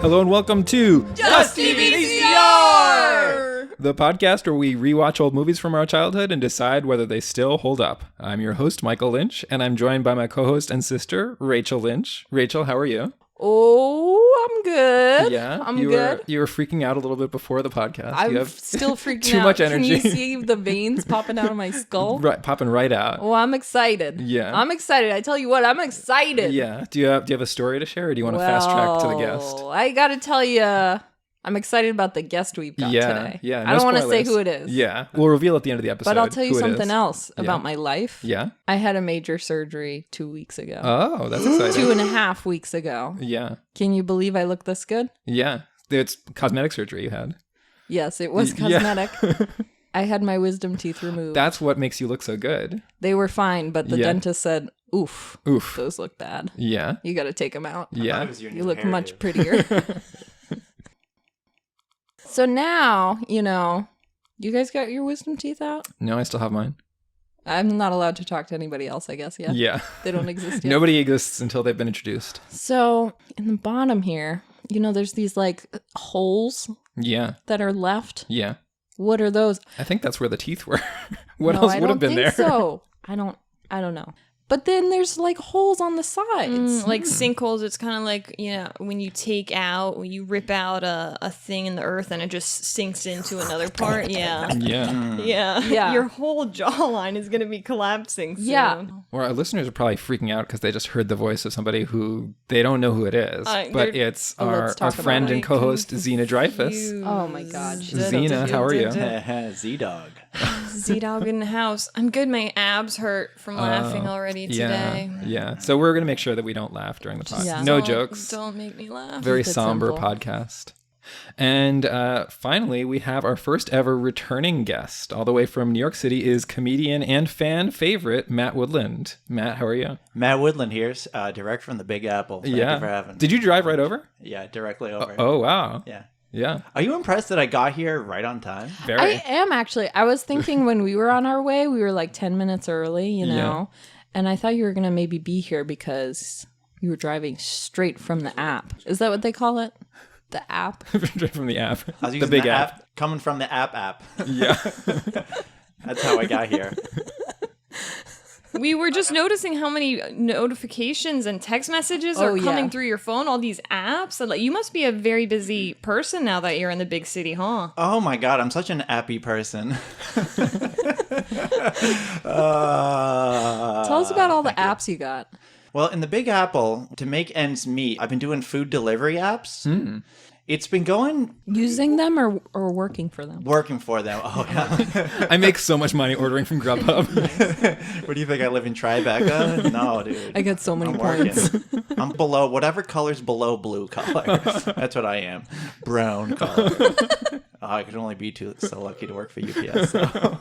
Hello and welcome to Dusty VCR! The podcast where we rewatch old movies from our childhood and decide whether they still hold up. I'm your host, Michael Lynch, and I'm joined by my co-host and sister, Rachel Lynch. Rachel, how are you? Oh, I'm good. Yeah, I'm good. You were freaking out a little bit before the podcast. I'm you have still freaking too out. much energy. Can you see the veins popping out of my skull? Right, popping right out. Well, I'm excited. Yeah. I'm excited. I tell you what, I'm excited. Yeah. Do you have a story to share, or do you want to fast track to the guest? I got to tell you, I'm excited about the guest we've got today. Yeah. I don't want to say who it is. Yeah. We'll reveal at the end of the episode. But I'll tell you something else Yeah. about my life. Yeah. I had a major surgery 2 weeks ago. Oh, that's exciting. 2.5 weeks ago. Yeah. Can you believe I look this good? Yeah. It's cosmetic surgery you had. Yes, it was cosmetic. I had my wisdom teeth removed. That's what makes you look so good. They were fine, but the dentist said, oof, those look bad. Yeah. You got to take them out. Yeah. You look much prettier. So now, you guys got your wisdom teeth out? No, I still have mine. I'm not allowed to talk to anybody else, I guess, yeah? Yeah. They don't exist yet. Nobody exists until they've been introduced. So in the bottom here, there's these like holes that are left. Yeah. What are those? I think that's where the teeth were. What else would have been there? So I don't know. But then there's like holes on the sides. Like sinkholes. It's kind of like, when you rip out a thing in the earth and it just sinks into another part. Yeah. Yeah. Your whole jawline is going to be collapsing soon. Yeah. Or our listeners are probably freaking out because they just heard the voice of somebody who they don't know who it is. But it's our friend and co-host, Zena Dreyfus. Oh my God. Zena, how are you? Z-Dog. Z-Dog in the house. I'm good. My abs hurt from laughing already today. Yeah. So we're going to make sure that we don't laugh during the podcast. Yeah. No jokes. Don't make me laugh. Very Keep it somber simple. podcast. And finally, we have our first ever returning guest. All the way from New York City is comedian and fan favorite, Matt Woodland. Matt, how are you? Matt Woodland here, direct from the Big Apple. Thank you for having me. Did you drive right over? Yeah, directly over. Oh, wow. Yeah. Yeah. Are you impressed that I got here right on time? Very. I am actually. I was thinking when we were on our way, we were like 10 minutes early, Yeah. And I thought you were going to maybe be here because you were driving straight from the app. Is that what they call it? The app? Straight from the app. I was the using big the app. coming from the app. Yeah. That's how I got here. We were just noticing how many notifications and text messages are coming through your phone, all these apps. And you must be a very busy person now that you're in the big city, huh? Oh my God, I'm such an appy person. Tell us about all the apps you got. Well, in the Big Apple, to make ends meet, I've been doing food delivery apps. It's been going... Using them or working for them? Working for them. Oh, yeah. I make so much money ordering from Grubhub. What do you think? I live in Tribeca? No, dude. I get so many I'm points. working. I'm below, whatever color's below blue color. That's what I am. Brown color. I could only be so lucky to work for UPS. So.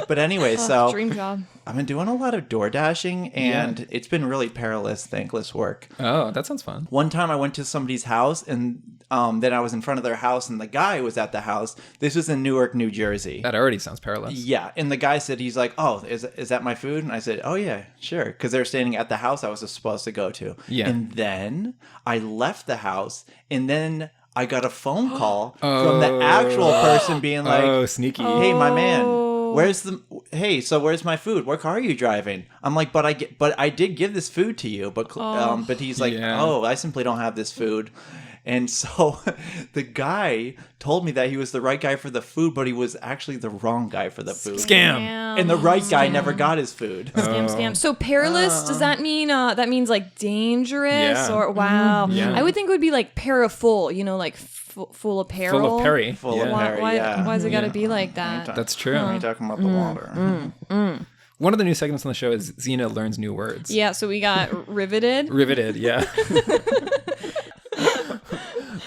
But anyway, Dream job. I've been doing a lot of door dashing, and it's been really perilous, thankless work. Oh, that sounds fun. One time I went to somebody's house, and then I was in front of their house, and the guy was at the house. This was in Newark, New Jersey. That already sounds perilous. Yeah, and the guy said, he's like, oh, is that my food? And I said, oh, yeah, sure. Because they were standing at the house I was supposed to go to. Yeah. And then I left the house, and then I got a phone call from the actual person being like, oh, sneaky. hey, my man, where's my food? What car are you driving? I'm like, but I did give this food to you. But he's like, oh, I simply don't have this food. And so the guy told me that he was the right guy for the food, but he was actually the wrong guy for the food. Scam. And the right guy never got his food. Scam. So perilous, does that mean that means like dangerous? Yeah. Or wow. Yeah. I would think it would be like para-full, like full of peril. Full of Perry. Full of Perry, Why yeah. has it got to be like that? That's true. Are you talking about the water? One of the new segments on the show is Zena learns new words. Yeah, so we got riveted. Riveted, yeah.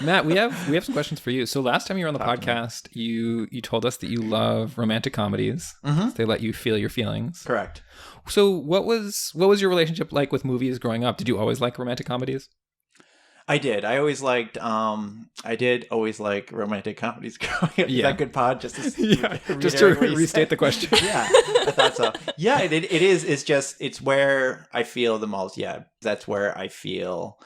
Matt, we have some questions for you. So last time you were on the podcast, you told us that you love romantic comedies. So they let you feel your feelings. Correct. So what was your relationship like with movies growing up? Did you always like romantic comedies? I did. I always liked. I did always like romantic comedies growing up. Is that good pod? Just to restate the question. Yeah, I thought so. Yeah, it is. It's where I feel the most. Yeah, that's where I feel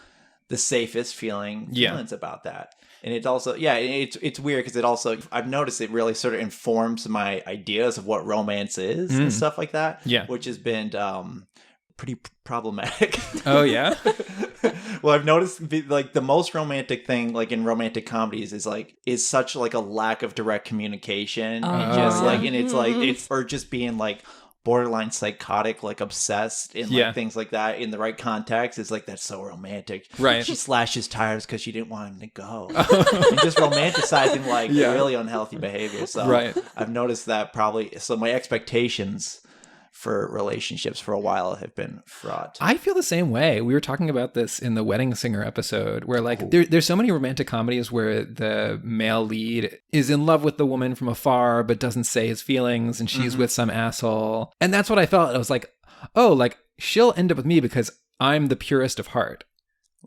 the safest feelings about that. And it's also, it's weird because it also, I've noticed it really sort of informs my ideas of what romance is and stuff like that. Yeah. Which has been pretty problematic. Oh, yeah? Well, I've noticed like the most romantic thing like in romantic comedies is such like a lack of direct communication. And just like, and it's like, or just being like borderline psychotic, like obsessed and like things like that in the right context is like, that's so romantic. Right. She slashes tires because she didn't want him to go. And just romanticizing like really unhealthy behavior. So I've noticed that probably. So my expectations for relationships for a while have been fraught. I feel the same way. We were talking about this in the Wedding Singer episode where like there's so many romantic comedies where the male lead is in love with the woman from afar but doesn't say his feelings and she's with some asshole. And that's what I felt. I was like, oh, like she'll end up with me because I'm the purest of heart.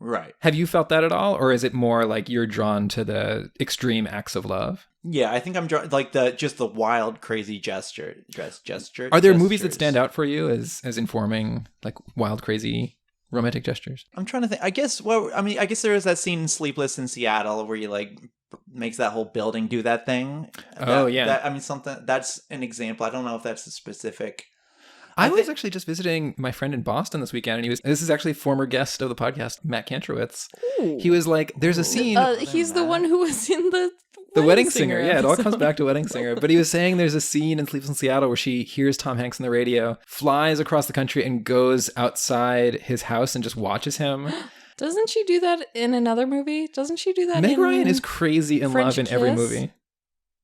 Right. Have you felt that at all? Or is it more like you're drawn to the extreme acts of love? Yeah, I think I'm drawn like the wild, crazy gesture. Are there movies that stand out for you as informing like wild, crazy romantic gestures? I'm trying to think. I guess there is that scene in Sleepless in Seattle where he like makes that whole building do that thing. That's an example. I don't know if that's a specific. I was actually just visiting my friend in Boston this weekend, and this is actually former guest of the podcast, Matt Kantrowitz. Ooh. He was like, there's a scene. He's the one who was in the Wedding Singer. Yeah, it all comes back to Wedding Singer. But he was saying there's a scene in Sleepless in Seattle where she hears Tom Hanks on the radio, flies across the country, and goes outside his house and just watches him. Doesn't she do that in another movie? Doesn't she do that Meg Ryan is crazy in French love in Kiss? every movie.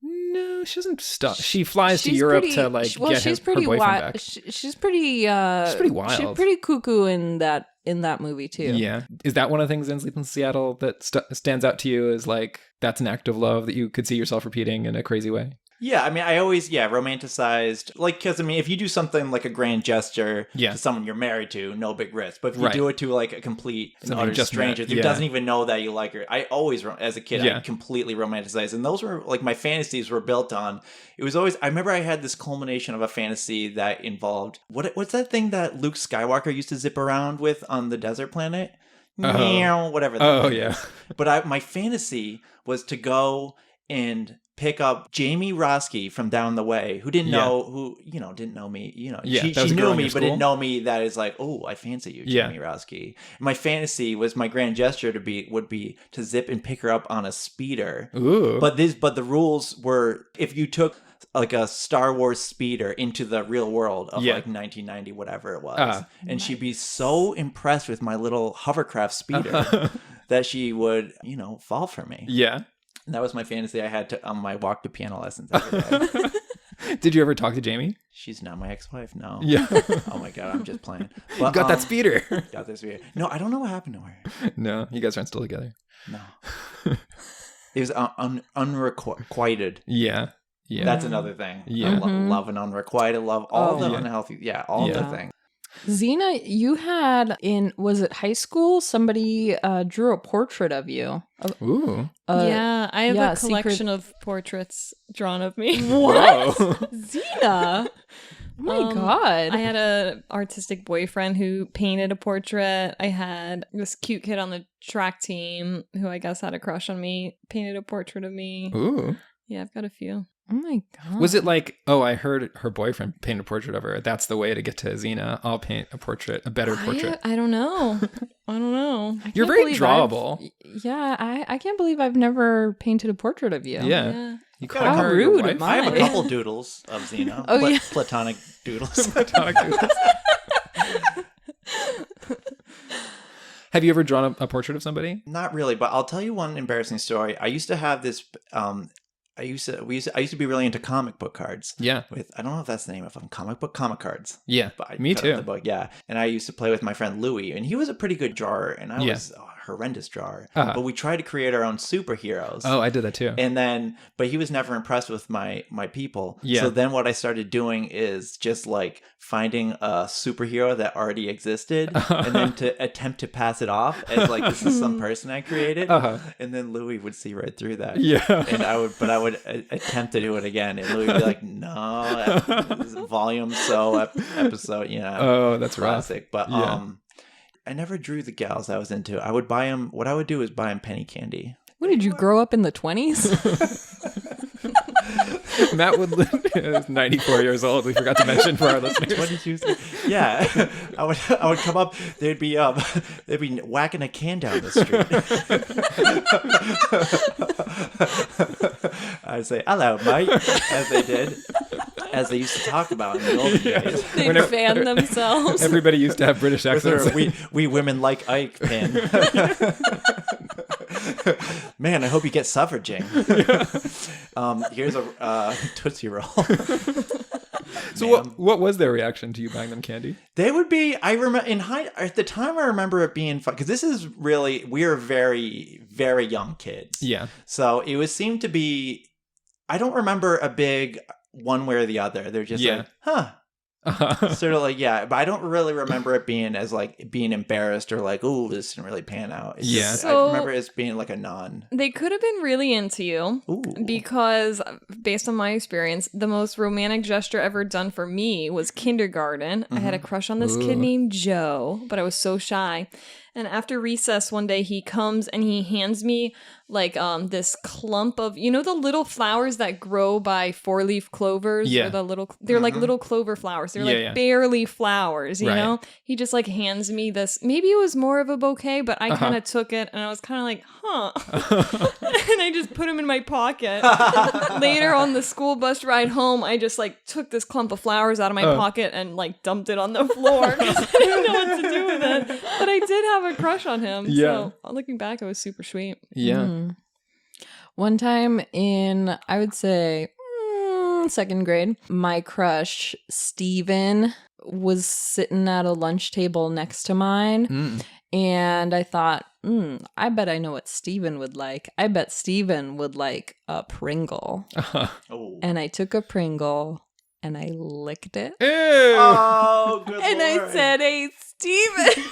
No, she doesn't stop. She flies to Europe to like get her boyfriend back. She's pretty wild. She's pretty cuckoo in that movie too. Yeah. Is that one of the things in Sleep in Seattle that stands out to you as like that's an act of love that you could see yourself repeating in a crazy way? Yeah, I mean, I always, romanticized, like, because, I mean, if you do something like a grand gesture to someone you're married to, no big risk. But if you do it to, like, a complete and utter stranger who doesn't even know that you like her, I always, as a kid, I completely romanticized. And those were, like, my fantasies were built on. It was always, I remember I had this culmination of a fantasy that involved, what's that thing that Luke Skywalker used to zip around with on the desert planet? Whatever that is. But my fantasy was to go and pick up Jamie Roski from down the way, who didn't know didn't know me. She knew me, but didn't know me. That is like, oh, I fancy you, Jamie Roski. My fantasy was my grand gesture would be to zip and pick her up on a speeder. Ooh. But the rules were if you took like a Star Wars speeder into the real world of like 1990, whatever it was, and she'd be so impressed with my little hovercraft speeder that she would, fall for me. Yeah. And that was my fantasy I had on my walk to piano lessons every day. Did you ever talk to Jamie? She's not my ex-wife, no. Yeah. Oh my God, I'm just playing. But, got that speeder. Got that speeder. No, I don't know what happened to her. No, you guys aren't still together. No. It was unrequited. Yeah. Yeah. That's another thing. Yeah. Love and unrequited love. All the unhealthy. All the things. Xena, you had was it high school? Somebody drew a portrait of you. Ooh. I have a collection of portraits drawn of me. What? Xena? Oh my God. I had an artistic boyfriend who painted a portrait. I had this cute kid on the track team who I guess had a crush on me, painted a portrait of me. Ooh. Yeah, I've got a few. Oh my God. Was it like, oh, I heard her boyfriend paint a portrait of her. That's the way to get to Xena. I'll paint a better portrait. I don't know. You're very drawable. I can't believe I've never painted a portrait of you. Yeah. You call How her rude your wife? am I have a couple doodles of Xena. Platonic doodles. Platonic doodles. Have you ever drawn a portrait of somebody? Not really, but I'll tell you one embarrassing story. I used to have this. I used to be really into comic book cards. Yeah. I don't know if that's the name of them. Comic cards. Yeah. But me too. The book, yeah. And I used to play with my friend Louie, and he was a pretty good drawer, and I was a horrendous drawer. But we tried to create our own superheroes. Oh, I did that too. And but he was never impressed with my people. Yeah. So then what I started doing is just like finding a superhero that already existed, and then to attempt to pass it off as like this is some person I created. And then Louie would see right through that. Yeah. And I would attempt to do it again, and Louie would be like, "No, volume episode." Oh, that's classic. rough. But never drew the gals I was into. I would buy them. What I would do is buy them penny candy. What, did you grow up in the 20s? Matt Woodland is 94 years old. We forgot to mention for our listeners. 22. Yeah, I would come up. They'd be whacking a can down the street. I'd say, "Hello, mate," as they used to talk about in the old days. They'd fan themselves. Everybody used to have British accents. We women like Ike pin. Man, I hope you get suffraging. Here's a Tootsie Roll. So what was their reaction to you buying them candy? They would be, I remember, at the time I remember it being fun, because this is really, we were very, very young kids. Yeah. So it would seem to be, I don't remember a big one way or the other. They're just like, huh. Sort of like, yeah, but I don't really remember it being as like being embarrassed or like, oh, this didn't really pan out. It's just, I remember it as being like a non. They could have been really into you because, based on my experience, the most romantic gesture ever done for me was kindergarten. I had a crush on this kid named Joe, but I was so shy. And after recess one day, he comes and he hands me like this clump of, you know, the little flowers that grow by 4-leaf clovers? Yeah. Or they're like little clover flowers. They're barely flowers, you know? He just like hands me this. Maybe it was more of a bouquet, but I kind of took it and I was kind of like, huh. And I just put them in my pocket. Later on the school bus ride home, I just like took this clump of flowers out of my pocket and like dumped it on the floor because I didn't know what to do with it. But I did have a crush on him. Yeah. So looking back, it was super sweet. Yeah. One time in, I would say, second grade, my crush, Steven, was sitting at a lunch table next to mine. And I thought, I bet I know what Steven would like. I bet Steven would like a Pringle. And I took a Pringle and I licked it. Ew. Oh, good And Lord. I said, hey, Steven,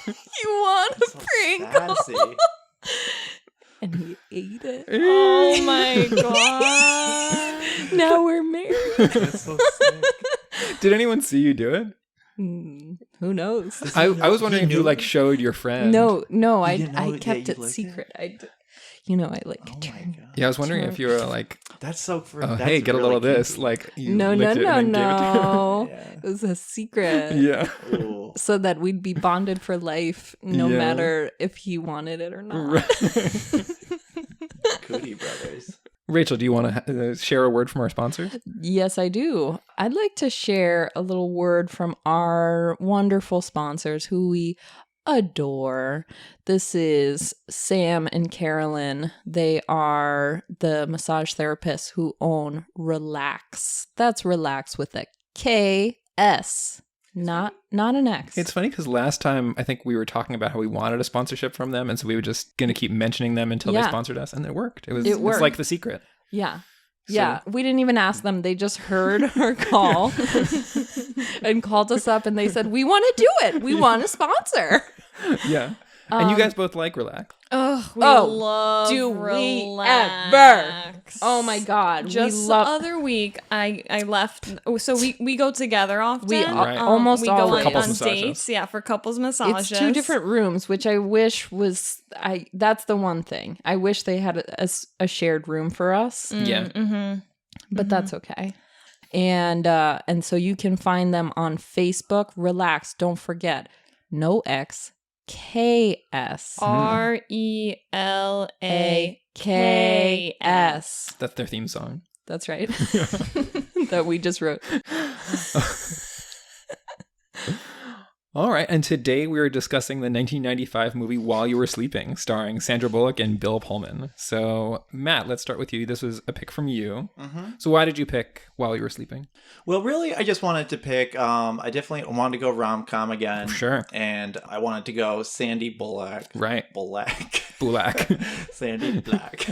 you want a Pringle? Sassy. And he ate it. Oh my god. Now we're married. That's so sick. Did anyone see you do it? Who knows? I was wondering if you like showed your friend. No, I didn't know kept you it liked secret. it? I like. Oh my God. Yeah, I was wondering if you were like, That's so hey, get a little of this. Like, you licked it and then gave it to him. Yeah. It was a secret. Yeah. Ooh. So that we'd be bonded for life, no matter if he wanted it or not. Cootie Brothers. Rachel, do you want to share a word from our sponsors? Yes, I do. I'd like to share a little word from our wonderful sponsors who we adore. This is Sam and Carolyn. They are the massage therapists who own Relax. That's Relax with a K-S, not an X. It's funny because last time I think we were talking about how we wanted a sponsorship from them, and so we were just going to keep mentioning them until they sponsored us, and it worked. It worked. It's like The Secret. Yeah. Yeah, we didn't even ask them. They just heard our call and called us up and they said, we want to do it. We want a sponsor. Yeah. And you guys both like Relax. Oh, we love do Relax. we ever? Oh my God. Just the other week, I left. So we go together often. We almost we all go for couples on massages. dates. Yeah, for couples massages. It's 2 different rooms, which I wish was. That's the one thing. I wish they had a shared room for us. Yeah. But that's okay. And so you can find them on Facebook. Relax. Don't forget. No X. KS. RELAKS. That's their theme song. That's right. That we just wrote. All right. And today we are discussing the 1995 movie While You Were Sleeping, starring Sandra Bullock and Bill Pullman. So, Matt, let's start with you. This was a pick from you. So why did you pick While You Were Sleeping? Well, really, I just wanted to pick, I definitely wanted to go rom-com again. Sure. And I wanted to go Sandy Bullock. Right. Bullock. Sandy Black.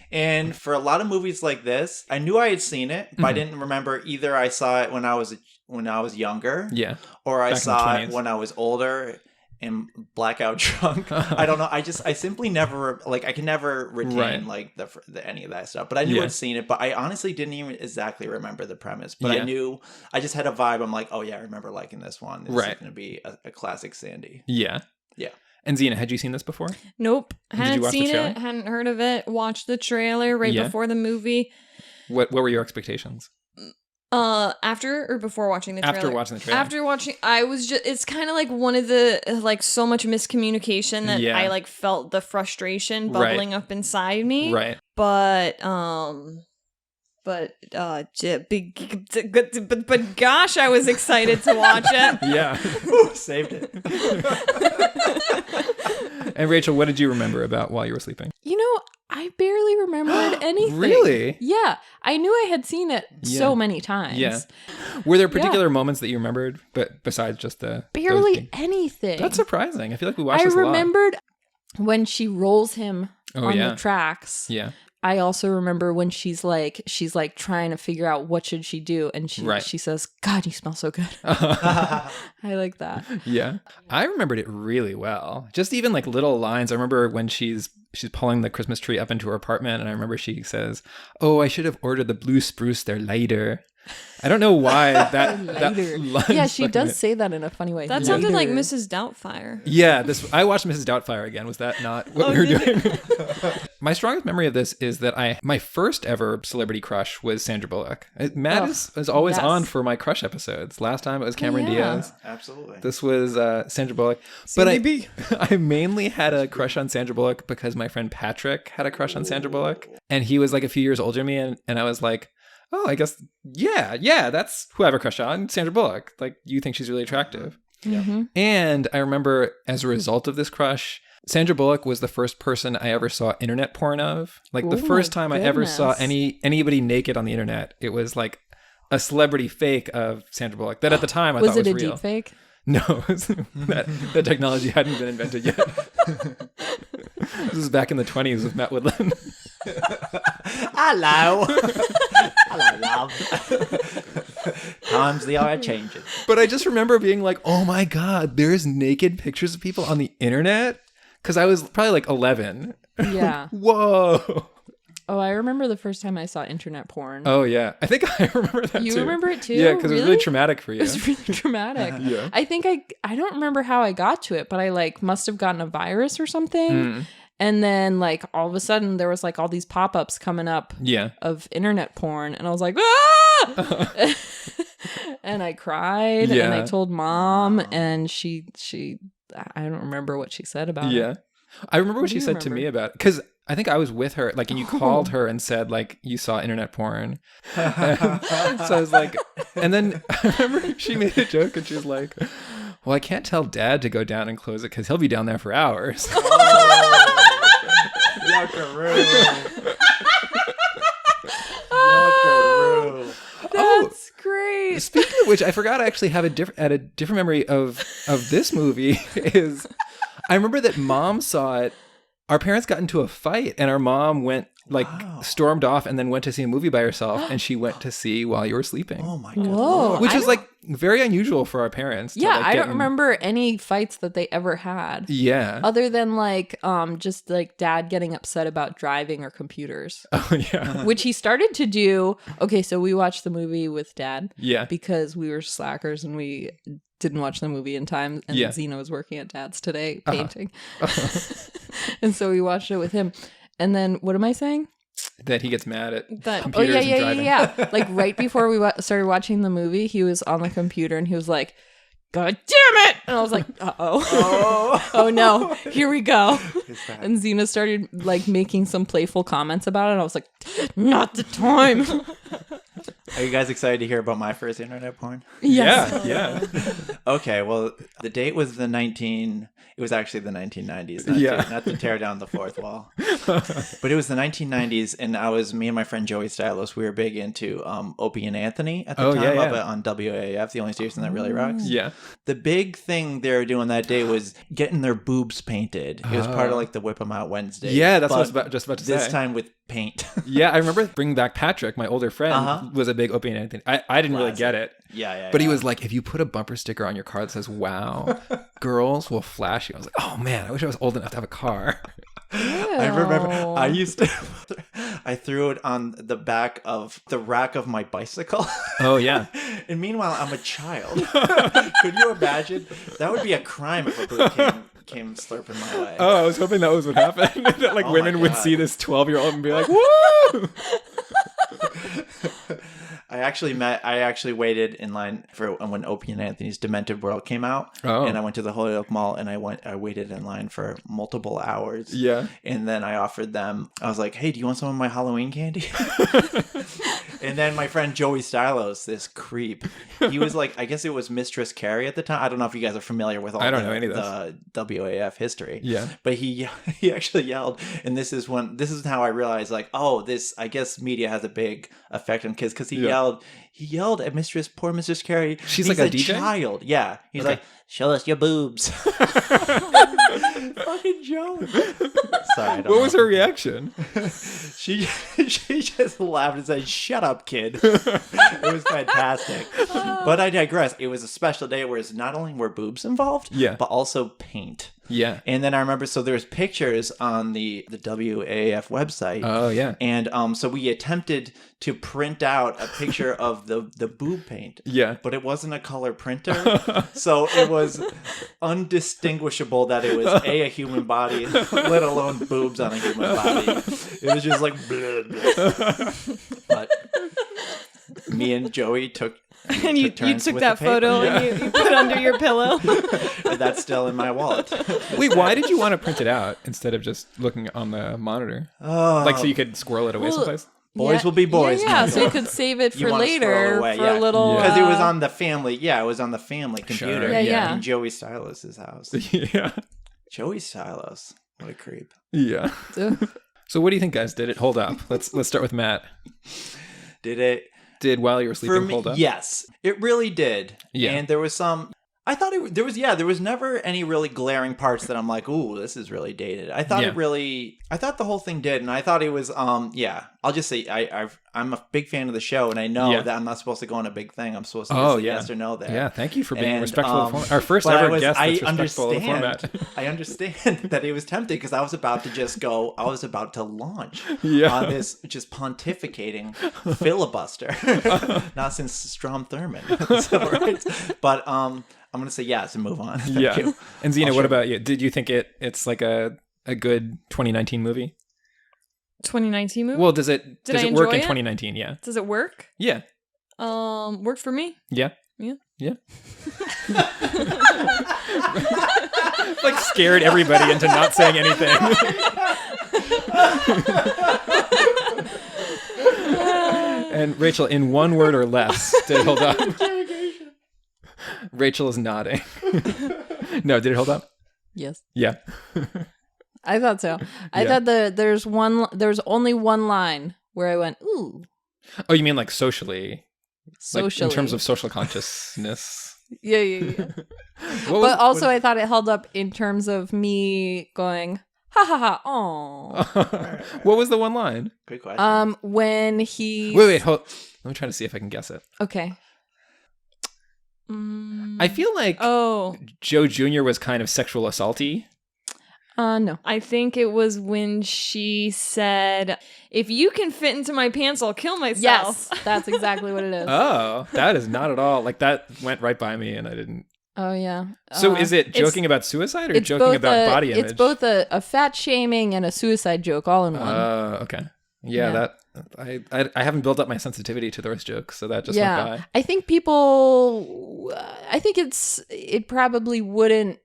And for a lot of movies like this, I knew I had seen it, but I didn't remember either I saw it when I was younger. Yeah. Or I Back in the saw it 20s. when I was older. am blackout drunk. I don't know. I simply never I can never retain the any of that stuff. But I knew I'd seen it. But I honestly didn't even exactly remember the premise. But I knew I just had a vibe. I'm like, oh yeah, I remember liking this one. This is going to be a classic Sandy. Yeah. Yeah. And Zena, had you seen this before? Nope. Hadn't seen it. Hadn't heard of it. Watched the trailer before the movie. What were your expectations? After or before watching the trailer? After watching the trailer. After watching, I was just, it's kind of like one of the, so much miscommunication that I felt the frustration bubbling up inside me. Right. But gosh, I was excited to watch it. Yeah. Saved it. And Rachel, what did you remember about While You Were Sleeping? I barely remembered anything. Really? Yeah. I knew I had seen it so many times. Yeah. Were there particular moments that you remembered, but besides just the... Barely anything. That's surprising. I feel like we watched this a lot. I remembered when she rolls him on the tracks. Yeah. I also remember when she's trying to figure out what should she do, and she says, "God, you smell so good." I like that. Yeah, I remembered it really well. Just even little lines. I remember when she's pulling the Christmas tree up into her apartment, and I remember she says, "Oh, I should have ordered the blue spruce there later." I don't know why that line. Yeah, she does say that in a funny way. That sounded like Mrs. Doubtfire. Yeah, I watched Mrs. Doubtfire again. Was that not what we were doing? My strongest memory of this is that my first ever celebrity crush was Sandra Bullock. Matt is always on for my crush episodes. Last time it was Cameron Diaz. Absolutely. This was Sandra Bullock. But I mainly had a crush on Sandra Bullock because my friend Patrick had a crush on Sandra Bullock. And he was a few years older than me. And I was like, oh, I guess, yeah, that's who I have a crush on, Sandra Bullock. You think she's really attractive. Mm-hmm. And I remember as a result of this crush, Sandra Bullock was the first person I ever saw internet porn of. The first time I ever saw anybody naked on the internet, it was a celebrity fake of Sandra Bullock that at the time I thought was real. Was it a deep fake? No, that technology hadn't been invented yet. This was back in the 1920s with Matt Woodland. Hello. Hello, love. Times they are changing. But I just remember being like, oh my God, there's naked pictures of people on the internet? Because I was probably 11. Yeah. Whoa. Oh, I remember the first time I saw internet porn. Oh, yeah. I think I remember that too. You remember it too? Yeah, because it was really traumatic for you. It was really traumatic. Yeah. I think I don't remember how I got to it, but I must have gotten a virus or something. Mm. And then all of a sudden there was all these pop-ups coming up of internet porn. And I was like, ah! And I cried and I told Mom and she I don't remember what she said about it. Yeah. I remember what she said to me about it. Because I think I was with her, and you called her and said, you saw internet porn. So I was like, and then I remember she made a joke and she was like, well, I can't tell Dad to go down and close it because he'll be down there for hours. That's great. Speaking of which, I forgot I actually have a different memory of this movie is I remember that Mom saw it. Our parents got into a fight and our mom went stormed off and then went to see a movie by herself and she went to see While You Were Sleeping. Oh my God. Whoa. Which was very unusual for our parents. Yeah, I don't remember any fights that they ever had. Yeah. Other than just Dad getting upset about driving or computers. Oh yeah. Which he started to do. Okay, so we watched the movie with Dad. Yeah. Because we were slackers and we didn't watch the movie in time, and Zena was working at Dad's today painting. And so we watched it with him. And then what am I saying? That he gets mad at computers and driving. Yeah. Right before we started watching the movie, he was on the computer and he was like, God damn it! And I was like, uh-oh. Oh no, here we go. And Zena started making some playful comments about it. And I was like, not the time. Are you guys excited to hear about my first internet porn? Yes. Yeah. Okay, well, the date was it was actually the 1990s, not to tear down the fourth wall. But it was the 1990s, and me and my friend Joey Stylos, we were big into Opie and Anthony at the time on WAAF, the only station that really rocks. Yeah. The big thing they were doing that day was getting their boobs painted. It was part of the Whip 'em Out Wednesday. Yeah, that's what I was just about to say. This time with paint. Yeah, I remember bringing back Patrick, my older friend, was a big Opie and Anthony. I didn't really get it. Yeah. But he was like, if you put a bumper sticker on your car that says wow, girls will flash you. I was like, oh man, I wish I was old enough to have a car. I remember I used to, I threw it on the back of the rack of my bicycle. Oh, yeah. And meanwhile, I'm a child. Could you imagine? That would be a crime if a boob came slurping my way. Oh, I was hoping that was what happened. That like women would see this 12-year-old and be like, woo! I actually waited in line for when Opie and Anthony's Demented World came out. Oh. And I went to the Holyoke Mall and I waited in line for multiple hours. Yeah. And then I offered them, I was like, hey, do you want some of my Halloween candy? And then my friend Joey Stylos, this creep, he was like, I guess it was Mistress Carrie at the time. I don't know if you guys are familiar with all the WAF history. Yeah. But he actually yelled, and this is how I realized, like, oh, I guess media has a big effect on kids, because he yelled at poor Mistress Carrie. She's like a DJ? Child. Yeah. He's like, show us your boobs. Fucking Joe. Sorry. What was her reaction? She just laughed and said, shut up, kid. It was fantastic. But I digress. It was a special day where not only were boobs involved, but also paint. Yeah. And then I remember, so there's pictures on the WAF website. Oh, yeah. And so we attempted to print out a picture of the boob paint. Yeah. But it wasn't a color printer. So it was undistinguishable that it was a human body, let alone boobs on a human body. It was just like blah, blah. But me and Joey took and you took that photo and you put it under your pillow. And that's still in my wallet. Wait, why did you want to print it out instead of just looking on the monitor? Like so you could squirrel it away someplace? Boys will be boys. Yeah, so you could save it for later for a little. Because it was on the family. Yeah, it was on the family computer. Sure. Yeah. In Joey Stylos' house. Yeah. Joey Stylos. What a creep. Yeah. So what do you think, guys? Did it hold up? Let's start with Matt. Did While You Were Sleeping hold up? Yes, it really did. Yeah. And there was some... there was never any really glaring parts that I'm like, ooh, this is really dated. I thought the whole thing did, and I thought it was, I'll just say I'm a big fan of the show, and I know that I'm not supposed to go on a big thing. I'm supposed to say yes or no there. Yeah, thank you for being respectful of the format. Our first ever guest that's respectful of the format. I understand that it was tempting, because I was about to launch on this just pontificating filibuster. Not since Strom Thurmond. But, I'm going to say yes and move on. Thank you. And Zena, what about you? Did you think it's like a good 2019 movie? 2019 movie? Well, does it work in 2019? Yeah. Does it work? Yeah. Worked for me. Yeah. Yeah. Yeah. Like scared everybody into not saying anything. And Rachel, in one word or less, did it hold up? Rachel is nodding. No, did it hold up? Yes. Yeah. I thought so. I thought there's only one line where I went, ooh. Oh, you mean like socially? Socially. Like in terms of social consciousness? Yeah. But also I thought it held up in terms of me going, ha ha ha, oh. What was the one line? Good question. When he... Wait, hold. Let me try to see if I can guess it. Okay. I feel like Joe Jr. was kind of sexual assaulty. No. I think it was when she said, if you can fit into my pants, I'll kill myself. Yes, that's exactly what it is. Oh, that is not at all. Like that went right by me and I didn't. Oh, yeah. So is it joking about suicide or joking about body image? It's both a fat shaming and a suicide joke all in one. Okay. Yeah, that I haven't built up my sensitivity to those jokes, so that just went by. I think it probably wouldn't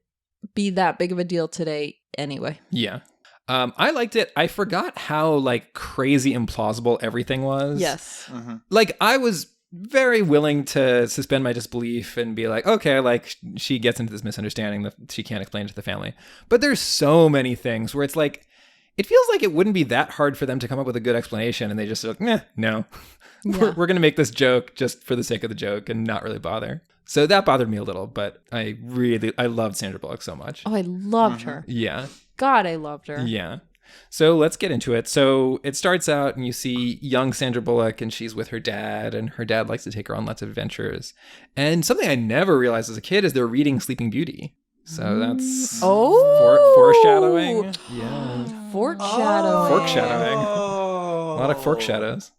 be that big of a deal today anyway. Yeah. I liked it. I forgot how like crazy implausible everything was. Yes. Mm-hmm. Like I was very willing to suspend my disbelief and be like, okay, like she gets into this misunderstanding that she can't explain to the family. But there's so many things where it's like, it feels like it wouldn't be that hard for them to come up with a good explanation, and they just like, no. Yeah. We're going to make this joke just for the sake of the joke and not really bother. So that bothered me a little, but I loved Sandra Bullock so much. Oh, I loved her. Yeah. God, I loved her. Yeah. So let's get into it. So it starts out and you see young Sandra Bullock and she's with her dad, and her dad likes to take her on lots of adventures. And something I never realized as a kid is they're reading Sleeping Beauty. So that's foreshadowing. Yeah. Foreshadowing. A lot of fork shadows.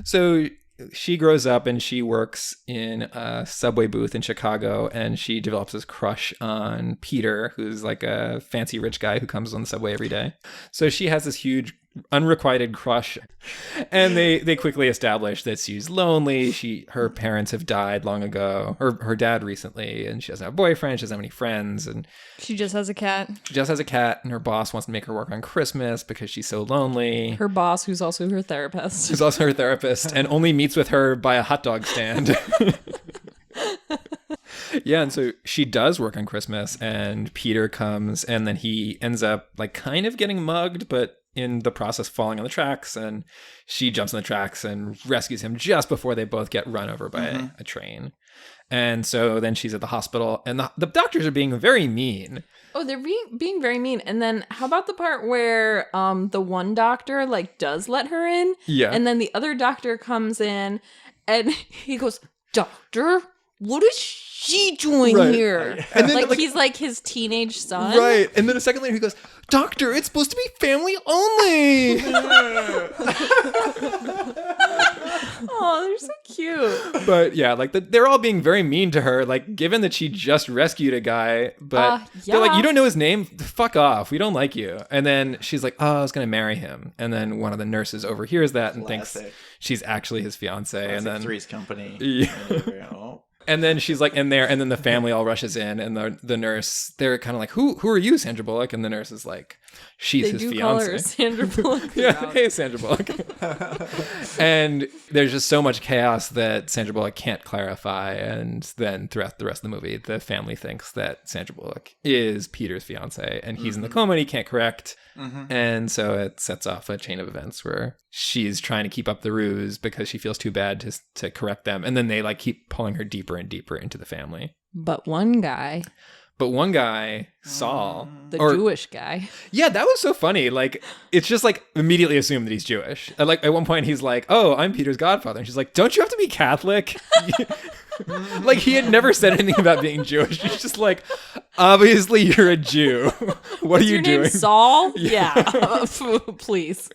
So she grows up and she works in a subway booth in Chicago, and she develops this crush on Peter, who's like a fancy rich guy who comes on the subway every day. So she has this huge unrequited crush, and they quickly establish that she's lonely. Her parents have died long ago, or her dad recently, and she doesn't have a boyfriend, she doesn't have any friends, and she just has a cat. And her boss wants to make her work on Christmas because she's so lonely. Her boss, who's also her therapist. And only meets with her by a hot dog stand. Yeah, and so she does work on Christmas, and Peter comes, and then he ends up like kind of getting mugged, but in the process falling on the tracks, and she jumps on the tracks and rescues him just before they both get run over by a train. And so then she's at the hospital, and the doctors are being very mean. Oh, they're being very mean. And then how about the part where the one doctor like does let her in? Yeah. And then the other doctor comes in and he goes, "Doctor, what is she doing here?" And then, like he's like his teenage son. Right. And then a second later he goes, "Doctor, it's supposed to be family only." Oh, they're so cute. But yeah, like they're all being very mean to her, like given that she just rescued a guy, but they're like, "You don't know his name? Fuck off. We don't like you." And then she's like, "Oh, I was going to marry him." And then one of the nurses overhears that and thinks she's actually his fiance. And then Three's Company. Yeah. And then she's like in there, and then the family all rushes in, and the nurse, they're kind of like, who are you, Sandra Bullock? And the nurse is like, she's his fiance. Call her Sandra Bullock. Yeah, hey, Sandra Bullock. And there's just so much chaos that Sandra Bullock can't clarify, and then throughout the rest of the movie, the family thinks that Sandra Bullock is Peter's fiance, and he's in the coma and he can't correct. And so it sets off a chain of events where she's trying to keep up the ruse because she feels too bad to correct them. And then they like keep pulling her deeper and deeper into the family. But one guy, Saul, the Jewish guy. Yeah, that was so funny. Like, it's just like immediately assumed that he's Jewish. Like at one point he's like, "Oh, I'm Peter's godfather." And she's like, "Don't you have to be Catholic?" Like he had never said anything about being Jewish. He's just like, "Obviously you're a Jew. What are you doing?" Name Saul? Yeah. Please.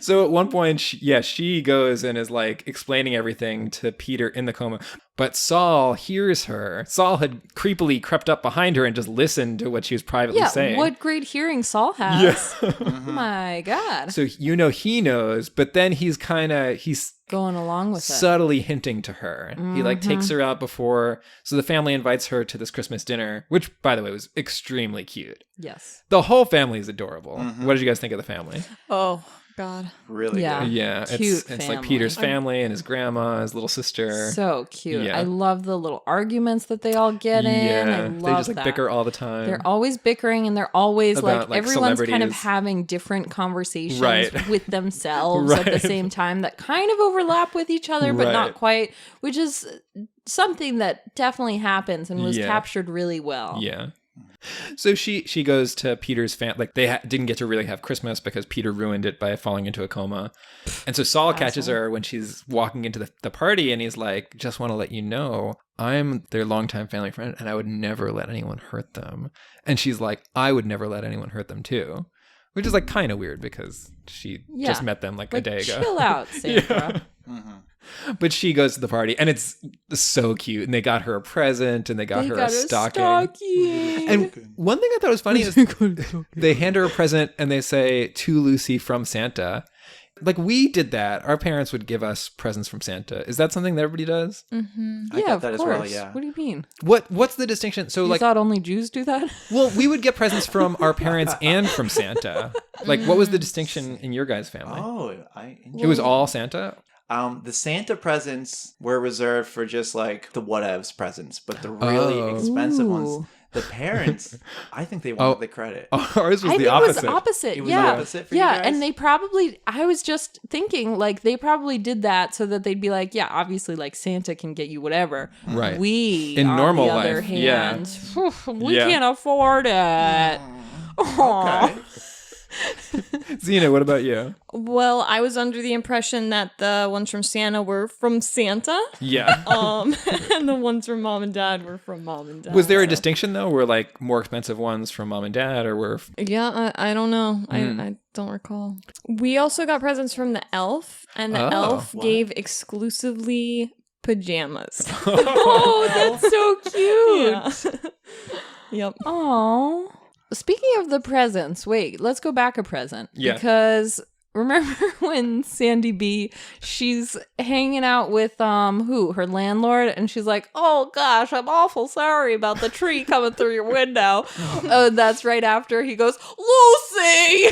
So at one point, she goes and is like explaining everything to Peter in the coma. But Saul hears her. Saul had creepily crept up behind her and just listened to what she was privately saying. What great hearing Saul has. Yeah. Oh my God. So he knows, but then he's going along with it. Subtly hinting to her. He like takes her out before. So the family invites her to this Christmas dinner, which by the way was extremely cute. Yes. The whole family is adorable. What did you guys think of the family? Oh God. Really good. Yeah. Cute it's like Peter's family and his grandma, his little sister. So cute. Yeah. I love the little arguments that they all get in. I love they just like bicker all the time. They're always bickering, and they're always about, like everyone's kind of having different conversations with themselves at the same time that kind of overlap with each other, but not quite, which is something that definitely happens and was captured really well. Yeah. So she goes to Peter's family. Like they didn't get to really have Christmas because Peter ruined it by falling into a coma. And so Saul catches her when she's walking into the party, and he's like, "Just want to let you know, I'm their longtime family friend, and I would never let anyone hurt them." And she's like, "I would never let anyone hurt them too." Which is like kind of weird because she just met them like a day ago. Chill out, Sandra. But she goes to the party, and it's so cute. And they got her a present, and they got her a stocking. And one thing I thought was funny is they hand her a present, and they say, "To Lucy from Santa." Like we did that. Our parents would give us presents from Santa. Is that something that everybody does? Mm-hmm. Yeah, of course. As well, yeah. What do you mean? What's the distinction? So you thought only Jews do that? Well, we would get presents from our parents and from Santa. Like, what was the distinction in your guys' family? Oh, it was all Santa? The Santa presents were reserved for just like the whatevs presents, but the really expensive ones, the parents, I think they wanted the credit. Ours was the opposite. It was opposite. It was opposite for you guys? And they probably, I was just thinking, like, they probably did that so that they'd be like, yeah, obviously, like, Santa can get you whatever. Right. We, in on normal the other life, hand, we can't afford it. Okay. Zena, what about you? Well, I was under the impression that the ones from Santa were from Santa. Yeah. And the ones from Mom and Dad were from Mom and Dad. Was there a distinction though? Were like more expensive ones from Mom and Dad, or were? Yeah, I don't know. I don't recall. We also got presents from the elf, and the elf gave exclusively pajamas. Oh, that's so cute. Yeah. Yep. Oh. Speaking of the presents, wait, let's go back a present. Yeah. Because remember when Sandy B, she's hanging out with her landlord, and she's like, "Oh gosh, I'm awful sorry about the tree coming through your window." Oh, that's right after he goes, "Lucy!"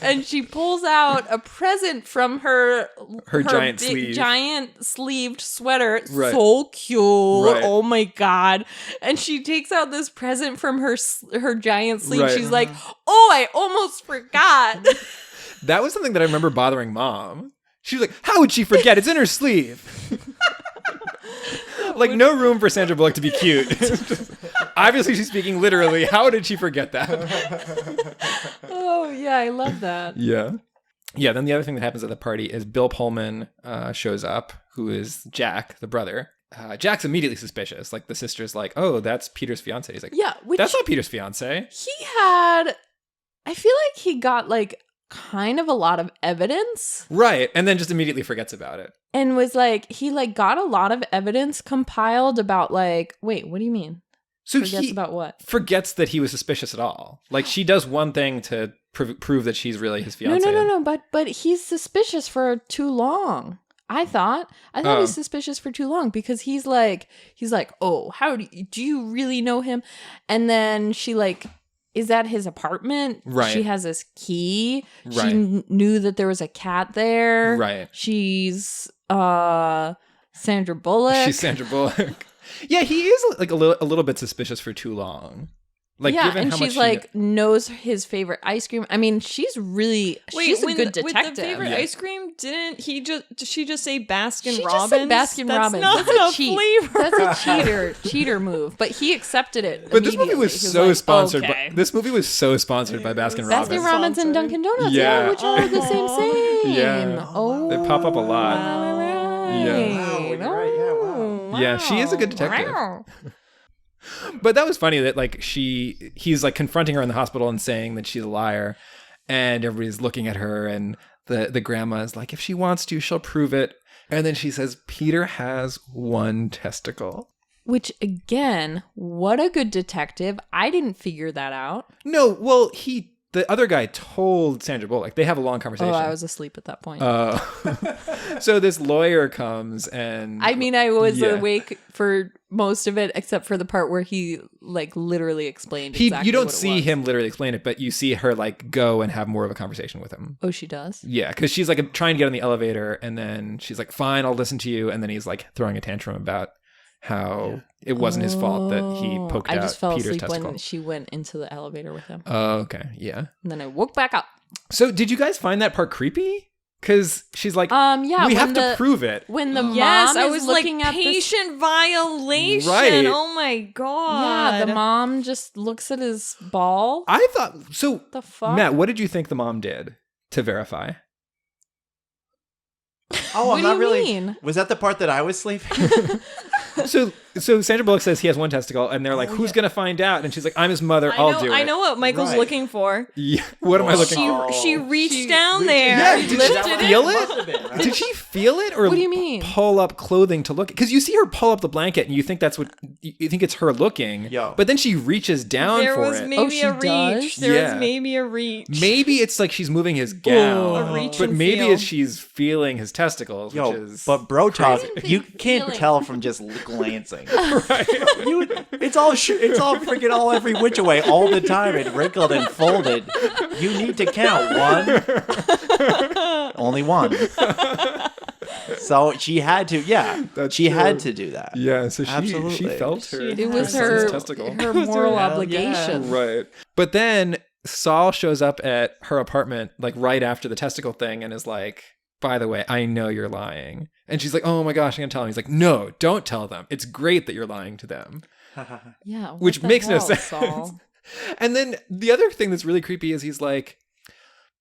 And she pulls out a present from her giant sleeved sweater. Right. So cute. Right. Oh my God. And she takes out this present from her giant sleeve. Right. She's like, "Oh, I almost forgot." That was something that I remember bothering Mom. She was like, "How would she forget? It's in her sleeve." Like, no room for Sandra Bullock to be cute. Obviously, she's speaking literally. How did she forget that? Oh, yeah, I love that. Yeah. Yeah, then the other thing that happens at the party is Bill Pullman shows up, who is Jack, the brother. Jack's immediately suspicious. Like, the sister's like, "Oh, that's Peter's fiance." He's like, Yeah, "That's not Peter's fiance." I feel like he got, like, kind of a lot of evidence. Right, and then just immediately forgets about it. And was like, he, like, got a lot of evidence compiled about, like, wait, what do you mean? So Forgets he about what? forgets that he was suspicious at all. Like, she does one thing to prove that she's really his fiance. No. But he's suspicious for too long. I thought he's suspicious for too long because he's like, "Oh, how do you really know him?" And then she like is at his apartment. Right. She has his key. Right. She knew that there was a cat there. Right. She's Sandra Bullock. She's Sandra Bullock. Yeah, he is like a little bit suspicious for too long. Like, yeah, given and how she's much like knows his favorite ice cream. I mean, she's a good detective. With the favorite ice cream, did she just say Baskin She Robbins? just said Baskin Robbins. That's That's not a cheat. flavor. That's a cheater move. But he accepted it. But this movie was so sponsored. Okay. This movie was so sponsored by Baskin Robbins. Baskin Robbins and Dunkin' Donuts, Yeah. which are the same. Yeah. Oh, They pop up a lot. Right. Yeah. Wow, you're right. Yeah, wow. Yeah, she is a good detective. Wow. But that was funny that like he's like confronting her in the hospital and saying that she's a liar, and everybody's looking at her, and the grandma is like, "If she wants to, she'll prove it." And then she says, "Peter has one testicle." Which again, what a good detective. I didn't figure that out. No, well, the other guy told Sandra Bullock. They have a long conversation. Oh, I was asleep at that point. So this lawyer comes and... I mean, I was awake for most of it, except for the part where he like literally explained exactly You don't what it see was. him literally explain it, but you see her like go and have more of a conversation with him. Oh, she does? Yeah, because she's like trying to get on the elevator, and then she's like, "Fine, I'll listen to you." And then he's like throwing a tantrum about how it wasn't his fault that he poked out I just fell Peter's asleep testicle. when she went into the elevator with him. Oh, okay, yeah. And then I woke back up. So did you guys find that part creepy? Because she's like, yeah, we have to prove it. When the Yes, mom I is was like, looking at patient violation. Right. Oh my god. Yeah, the mom just looks at his ball. I thought so. The fuck? Matt, what did you think the mom did to verify? Oh, What I'm do not you really. mean? Was that the part that I was sleeping? So Sandra Bullock says he has one testicle, and they're like, "Who's gonna find out?" And she's like, "I'm his mother. I'll do it." I know what Michael's Right. looking for. Yeah. What am I looking for? She reached down there. Yeah, did she lifted feel Must it? have been, right? Did she feel it, or What do you mean? pull up clothing to look? Because you see her pull up the blanket, and you think that's what you think it's her looking. Yo. But then she reaches down There for was it. maybe she a reach. does? There Yeah. was maybe a reach. Maybe it's like she's moving his gown, A reach but and maybe feel. it's she's feeling his testicles, Yo, which is but bro talk, Crazy. you can't Feeling. tell from just glancing. It's all freaking all every which way all the time and wrinkled and folded. You need to count one, only one. So she had to, That's she had true. to do that. Yeah, so she Absolutely. felt her. It was son's her testicle. her moral Hell obligation. Right. But then Saul shows up at her apartment like right after the testicle thing and is like, "By the way, I know you're lying." And she's like, "Oh my gosh, I'm gonna tell him." He's like, "No, don't tell them. It's great that you're lying to them." Yeah, what Which the makes no hell, sense. Saul? And then the other thing that's really creepy is he's like,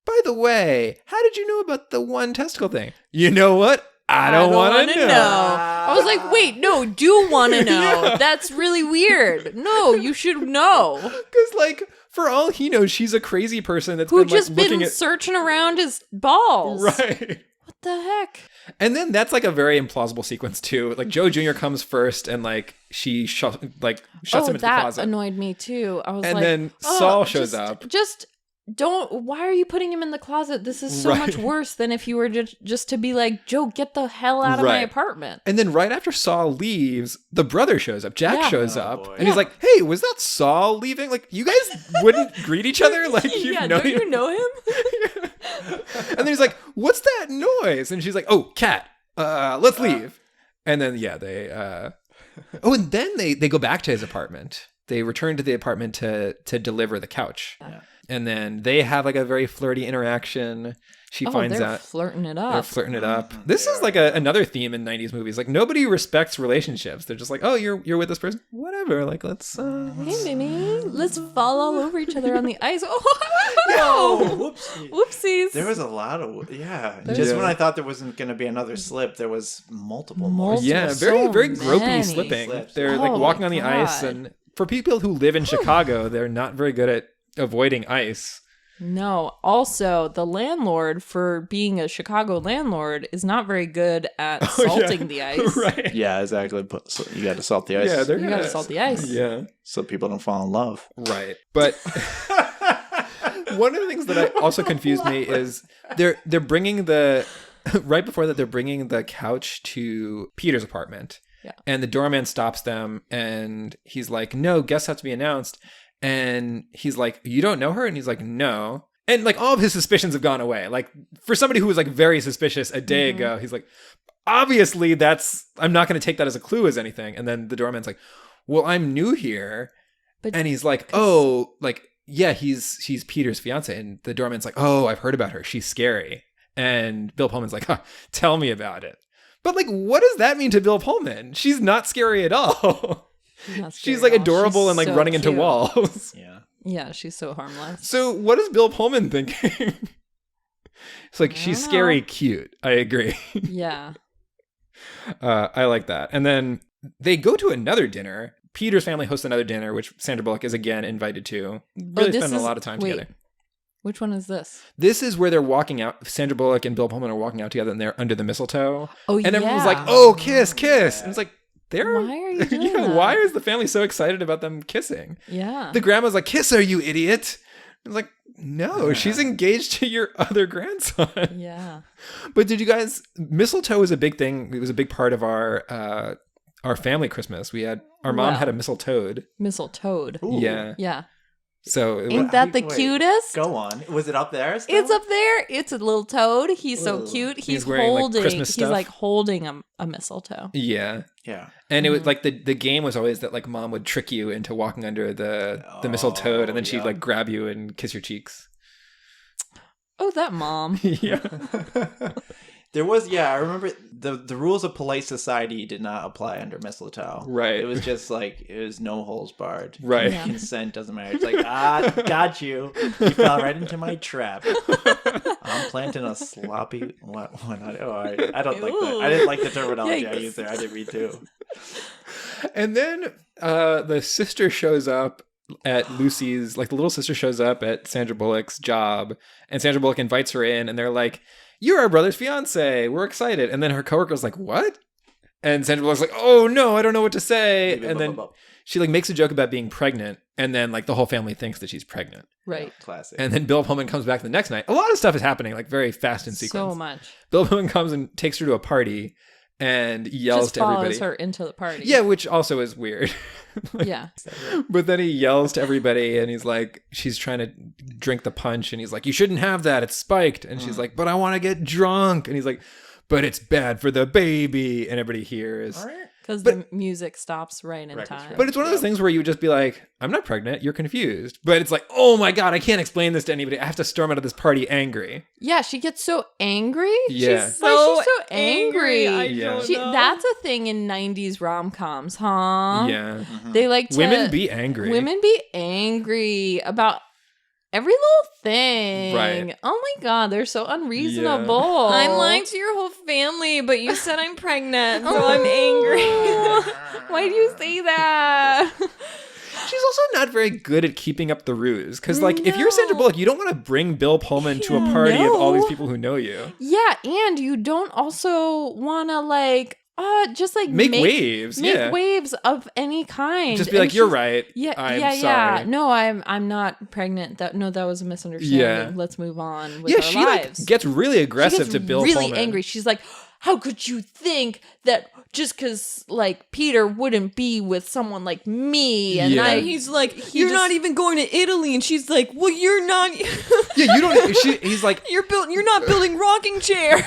by the way, how did you know about the one testicle thing? You know what? I don't want to know. I was like, wait, no, do want to know. Yeah. That's really weird. No, you should know. Because, like, for all he knows, she's a crazy person that's been searching aaround his balls. Right. What the heck? And then that's like a very implausible sequence too. Like Joe Jr. comes first, and like she shuts him into the closet. That annoyed me too. I was and then Saul shows up. Why are you putting him in the closet? This is so much worse than if you were just to be like, Joe, get the hell out of my apartment. And then right after Saul leaves, the brother shows up. Jack shows up. And he's like, hey, was that Saul leaving? Like, you guys wouldn't greet each other? Like, don't you know him? And then he's like, what's that noise? And she's like, oh, cat. Let's leave. And then, they... and then they go back to his apartment. They return to the apartment to deliver the couch. Yeah. And then they have like a very flirty interaction. She finds out flirting it up. They're flirting it up. This is like another theme in 90s movies. Like nobody respects relationships. They're just like, oh, you're with this person, whatever. Like let's hey, baby, let's fall all over each other on the ice. Whoopsies. There was a lot of when I thought there wasn't going to be another slip, there was multiple more. Yeah, very gropey slipping. Slips. They're like walking on the ice, and for people who live in Chicago, they're not very good at avoiding ice. No. Also, the landlord, for being a Chicago landlord, is not very good at salting the ice. Right. Yeah, exactly. So you got to salt the ice. Yeah, you got to salt the ice. Yeah. So people don't fall in love. Right. But one of the things that also confused me is they're bringing right before that, they're bringing the couch to Peter's apartment. Yeah. And the doorman stops them and he's like, no, guests have to be announced. And he's like, you don't know her? And he's like, no. And like all of his suspicions have gone away. Like for somebody who was like very suspicious a day ago, he's like, obviously I'm not going to take that as a clue as anything. And then the doorman's like, well, I'm new here. And he's like, oh, like, yeah, he's Peter's fiance. And the doorman's like, oh, I've heard about her. She's scary. And Bill Pullman's like, tell me about it. But like, what does that mean to Bill Pullman? She's not scary at all. She's like adorable and like running into walls. Yeah, she's so harmless. So what is Bill Pullman thinking? It's like, she's scary cute. I agree. Yeah. I like that. And then they go to another dinner. Peter's family hosts another dinner, which Sandra Bullock is again invited to. Really spending a lot of time together. Which one is this? This is where they're walking out. Sandra Bullock and Bill Pullman are walking out together and they're under the mistletoe. Oh, and everyone's like, oh, kiss. And it's like, why are you doing that? Why is the family so excited about them kissing? Yeah. The grandma's like, kiss her, you idiot. It's like, no, she's engaged to your other grandson. Yeah. But did you guys, mistletoe was a big thing. It was a big part of our family Christmas. Our mom had a mistletoe. Mistletoe. Yeah. Yeah. So ain't that the cutest? Go on. Was it up there still? It's up there. It's a little toad. He's so cute. He's holding. Like he's like holding a mistletoe. Yeah. Yeah. And it was like the game was always that like mom would trick you into walking under the mistletoe, and then she'd like grab you and kiss your cheeks. Oh, that mom. Yeah. There was, I remember the rules of polite society did not apply under mistletoe. Right. It was just like, it was no holes barred. Right. Yeah. Consent doesn't matter. It's like, got you. You fell right into my trap. I'm planting a sloppy... What? I don't like that. I didn't like the terminology I used there. I didn't read too. And then the sister shows up at Lucy's, like the little sister shows up at Sandra Bullock's job, and Sandra Bullock invites her in, and they're like, you're our brother's fiance. We're excited. And then her coworker's like, what? And Sandra Bullock's like, oh no, I don't know what to say. And then she like makes a joke about being pregnant, and then like the whole family thinks that she's pregnant. Right. Classic. And then Bill Pullman comes back the next night. A lot of stuff is happening, like very fast in sequence. So much. Bill Pullman comes and takes her to a party and yells to everybody. Follows her into the party. Yeah, which also is weird. Yeah. But then he yells to everybody, and he's like, she's trying to drink the punch, and he's like, you shouldn't have that, it's spiked. And she's like, but I want to get drunk. And he's like, but it's bad for the baby. And everybody hears. Because the music stops right in time. But it's one of those things where you would just be like, I'm not pregnant, you're confused. But it's like, oh my God, I can't explain this to anybody. I have to storm out of this party angry. Yeah, she gets so angry. Yeah. She's so angry. I don't know. That's a thing in 90s rom-coms, huh? Yeah. They like to... Women be angry. Women be angry about every little thing. Right. Oh my God, they're so unreasonable. I'm lying to your whole family, but you said I'm pregnant, so I'm angry. Why do you say that? She's also not very good at keeping up the ruse. Because, like, if you're Sandra Bullock, you don't want to bring Bill Pullman to a party of all these people who know you. Yeah, and you don't also want to, like, just like make waves. Make waves of any kind. Just be like, you're right. Yeah, I'm sorry. Yeah. No, I'm not pregnant. That was a misunderstanding. Yeah. Let's move on with our she lives. Like, gets really aggressive to Bill really Pullman. Angry. She's like, how could you think that just because like Peter wouldn't be with someone like me? And he's like, you're not even going to Italy, and she's like, well, you're not. Yeah, you don't. He's like, you're not building rocking chairs.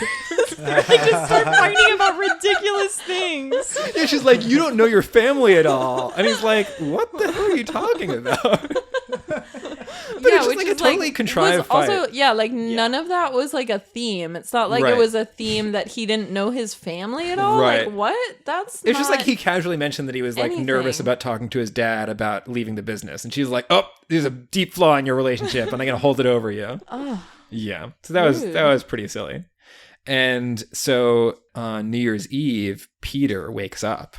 They just start fighting about ridiculous things. Yeah, she's like, you don't know your family at all, and he's like, what the hell are you talking about? But it's just like a totally contrived fight. Also, none of that was like a theme. It's not like it was a theme that he didn't know his family at all. Right. Like, what? That's It's just like he casually mentioned that he was like nervous about talking to his dad about leaving the business. And she's like, oh, there's a deep flaw in your relationship and I'm going to hold it over you. Oh, yeah. So that was pretty silly. And so on New Year's Eve, Peter wakes up.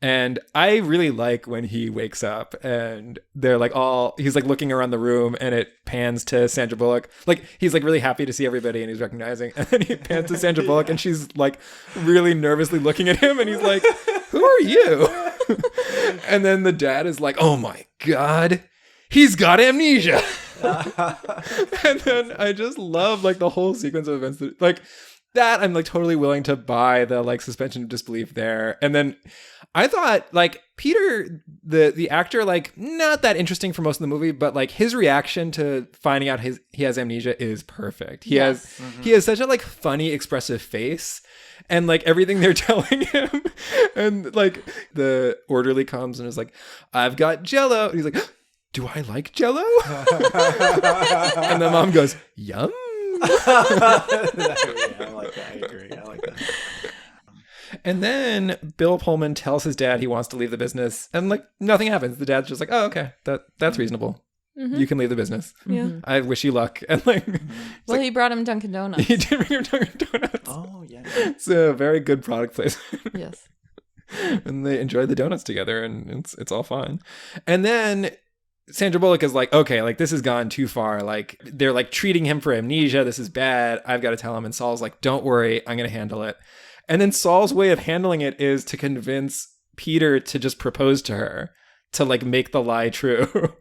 And I really like when he wakes up and they're like he's like looking around the room and it pans to Sandra Bullock. Like he's like really happy to see everybody and he's recognizing. And then he pans to Sandra Bullock and she's like really nervously looking at him and he's like, who are you? And then the dad is like, oh my God, he's got amnesia. And then I just love like the whole sequence of events that I'm like totally willing to buy the like suspension of disbelief there. And then I thought like Peter, the actor, like not that interesting for most of the movie, but like his reaction to finding out he has amnesia is perfect. He has such a like funny expressive face and like everything they're telling him. And like the orderly comes and is like, I've got Jell-O. And he's like, do I like Jell-O? And the mom goes, yum. I like that. I agree. I like that. And then Bill Pullman tells his dad he wants to leave the business, and like nothing happens. The dad's just like, "Oh, okay, that's reasonable. Mm-hmm. You can leave the business. Yeah, I wish you luck." And like, he brought him Dunkin' Donuts. He did bring him Dunkin' Donuts. Oh yeah, it's a very good product placement. Yes, and they enjoyed the donuts together, and it's all fine. And then Sandra Bullock is like, okay, like this has gone too far. Like they're like treating him for amnesia. This is bad. I've got to tell him. And Saul's like, don't worry, I'm going to handle it. And then Saul's way of handling it is to convince Peter to just propose to her to like make the lie true.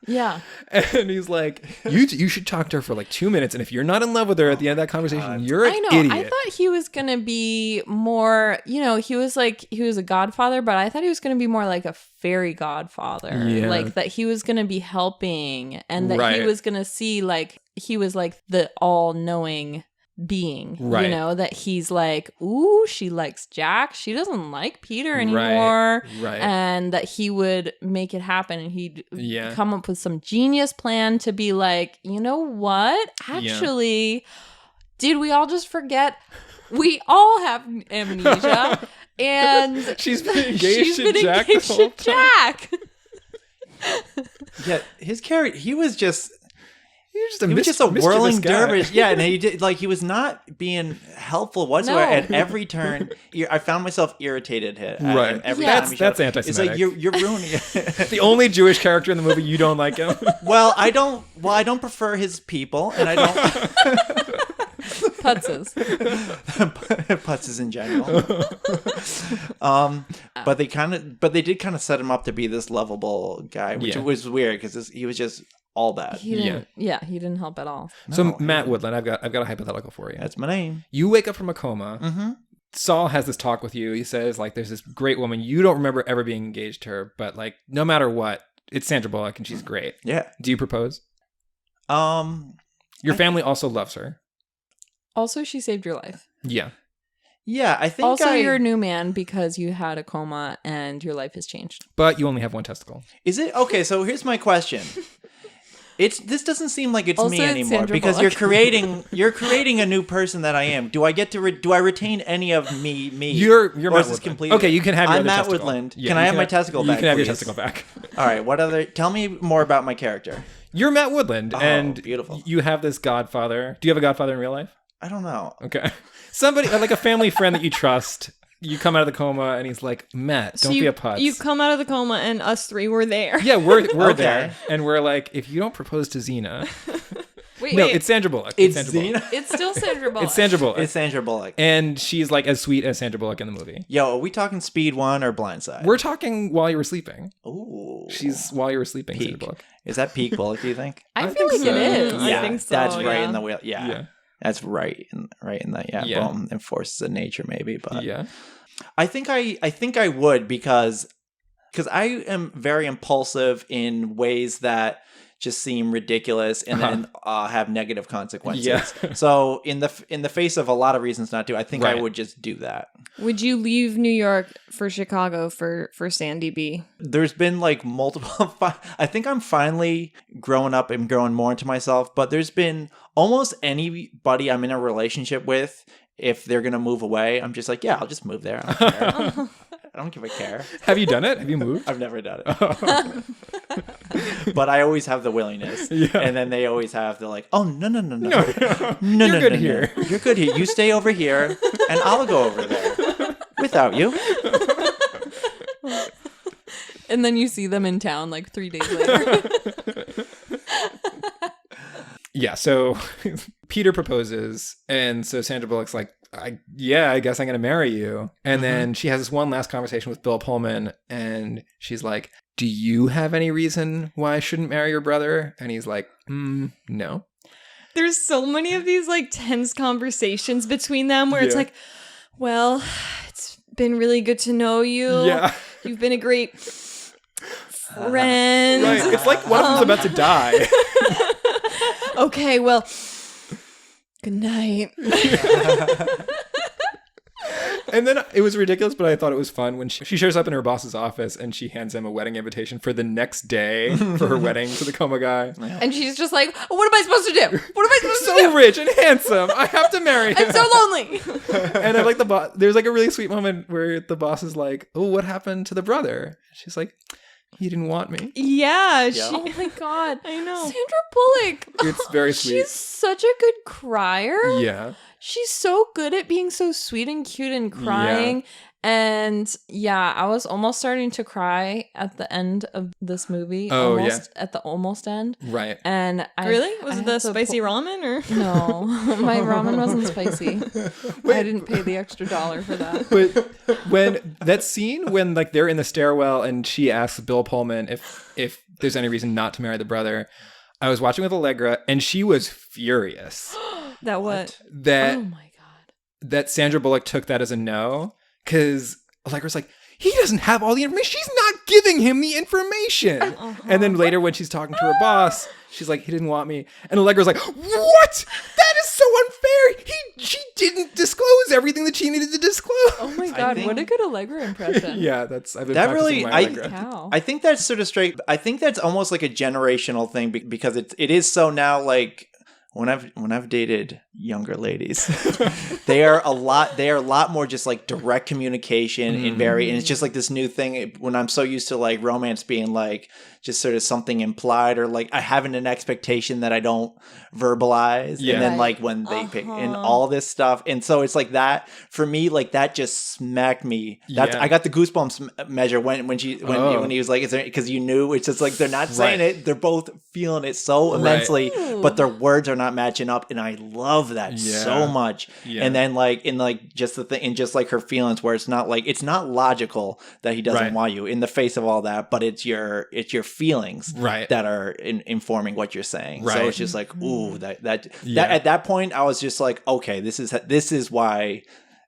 Yeah. And he's like, you should talk to her for like 2 minutes. And if you're not in love with her at the end of that conversation, you're an idiot. I thought he was going to be more, he was a godfather, but I thought he was going to be more like a fairy godfather. Yeah. Like that he was going to be helping and that he was going to see like, he was like the all-knowing being, right. That he's like, ooh, she likes Jack. She doesn't like Peter anymore. Right. And that he would make it happen and he'd come up with some genius plan to be like, you know what? Actually, did we all just forget? We all have amnesia. And she's been engaged to Jack. Yeah, his character, he was just a whirling guy. dervish. Yeah, and he was not being helpful whatsoever. At every turn, I found myself irritated at him every time. That's anti-Semitic. It's like you're ruining it. The only Jewish character in the movie you don't like him. Well, I don't prefer his people, and I don't. Putzes. Putzes in general. But they did kind of set him up to be this lovable guy, which was weird because he was just all bad. He didn't help at all. So Matt Woodland, I've got a hypothetical for you. That's my name. You wake up from a coma. Mm-hmm. Saul has this talk with you. He says like, there's this great woman. You don't remember ever being engaged to her, but like no matter what, it's Sandra Bullock and she's great. Yeah. Do you propose? Your family also loves her. Also, she saved your life. Yeah. Yeah, I think also you're a new man because you had a coma and your life has changed. But you only have one testicle. Is it? Okay, so here's my question. This doesn't seem like it's also, me anymore because you're creating a new person that I am. Do I get to do I retain any of me? You're or Matt is this Woodland. completely? Okay, you can have your I'm other Matt testicle. Woodland. Yeah, can I have my testicle back? You can have your please? testicle back. All right. What other? Tell me more about my character. You're Matt Woodland, and beautiful. You have this godfather. Do you have a godfather in real life? I don't know. Okay, somebody like a family friend that you trust. You come out of the coma, and he's like, Matt, don't be a putz. You come out of the coma, and us three were there. Yeah, we're Okay. there, and we're like, if you don't propose to Xena, Wait, no, it's Sandra Bullock. It's Sandra Bullock. Xena. it's still Sandra Bullock. It's Sandra Bullock. It's Sandra Bullock. And she's like as sweet as Sandra Bullock in the movie. Yo, are we talking Speed 1 or Blindside? We're talking While You Were Sleeping. Ooh. She's While You Were Sleeping, Peak. Sandra Bullock. Is that peak Bullock? Do you think? I I feel think like it so. is. I Yeah, think so, that's right yeah. in the wheel. Yeah. Yeah. That's right in that. Yeah. Yeah. Boom. And forces of nature, maybe. But Yeah. I think I would because I am very impulsive in ways that just seem ridiculous and then have negative consequences. Yeah. So in the face of a lot of reasons not to, I think I Right. would just do that. Would you leave New York for Chicago for Sandy B? There's been like multiple. I think I'm finally growing up and growing more into myself. But there's been almost anybody I'm in a relationship with. If they're gonna move away, I'm just like, yeah, I'll just move there. I don't care. I don't give a care. Have you done it? Have you moved? I've never done it. But I always have the willingness. Yeah. And then they always have the like, oh, no. You're good here. You're good here. You stay over here and I'll go over there without you. And then you see them in town like 3 days later. Yeah, so Peter proposes, and so Sandra Bullock's like, I guess I'm going to marry you. And then she has this one last conversation with Bill Pullman, and she's like, do you have any reason why I shouldn't marry your brother? And he's like, no. There's so many of these like tense conversations between them where it's Yeah. like, well, it's been really good to know you. Yeah. You've been a great friend. Right. It's like one of them's about to die. Okay, well, good night. And then it was ridiculous, but I thought it was fun when she shows up in her boss's office and she hands him a wedding invitation for the next day for her wedding to the coma guy. And she's just like, what am I supposed to do? What am I supposed to So do? rich and handsome. I have to marry him. I'm so lonely. And I like the boss. There's like a really sweet moment where the boss is like, oh, what happened to the brother? She's like, he didn't want me. Yeah, Oh my God. I know. Sandra Bullock. It's very sweet. She's such a good crier. Yeah. She's so good at being so sweet and cute and crying. And yeah, I was almost starting to cry at the end of this movie. Oh, almost, at the almost end. Right. And Really? Was I it the had to spicy ramen or? No, my ramen wasn't spicy. I didn't pay the extra $1 for that. But when that scene when like they're in the stairwell and she asks Bill Pullman if there's any reason not to marry the brother, I was watching with Allegra and she was furious That what? that Oh my God. that Sandra Bullock took that as a no, because Allegra's like, he doesn't have all the information. She's not giving him the information. And then later when she's talking to her boss, she's like, he didn't want me. And Allegra's like, what? That is so unfair. She didn't disclose everything that she needed to disclose. Oh my God, what a good Allegra impression. Yeah, I've been That practicing really- my I- Allegra. Cow. I think that's sort of straight. I think that's almost like a generational thing because it is so now. Like when I've dated younger ladies, they are a lot more just like direct communication and it's just like this new thing. When I'm so used to like romance being like just sort of something implied or like I having an expectation that I don't verbalize, Yeah. and then Right. like when they pick and all this stuff, and so it's like that for me. Like that just smacked me. That's Yeah. I got the goosebumps measure when he was like, "Is there?" Because you knew it's just like they're not saying Right. it; they're both feeling it so immensely, but their words are not matching up, and I love that so much. Yeah. And then like in like just the thing, and just like her feelings, where it's not logical that he doesn't Right. want you in the face of all that, but it's your feelings Right. that are informing what you're saying. So Right. it's just like, ooh, that Yeah. at that point, I was just like, okay, this is why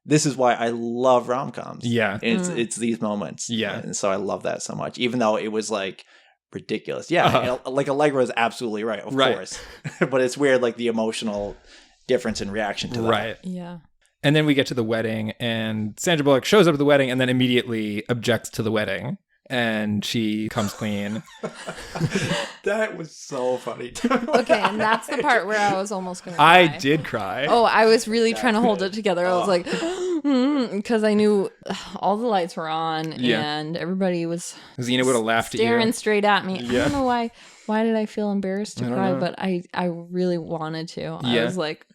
I love rom-coms. Yeah. It's these moments. Yeah. And so I love that so much, even though it was like ridiculous. Yeah. Like Allegra is absolutely right, of Right. course. But it's weird, like the emotional difference in reaction to that. Right. Yeah. And then we get to the wedding, and Sandra Bullock shows up at the wedding and then immediately objects to the wedding. And she comes clean. That was so funny. Okay, and that's the part where I was almost going to cry. I did cry. Oh, I was really trying to hold it together. I was like, because I knew all the lights were on and everybody was Xena would have laughed at you. Staring straight at me. I don't know why. Why did I feel embarrassed to cry? But I really wanted to. I was like,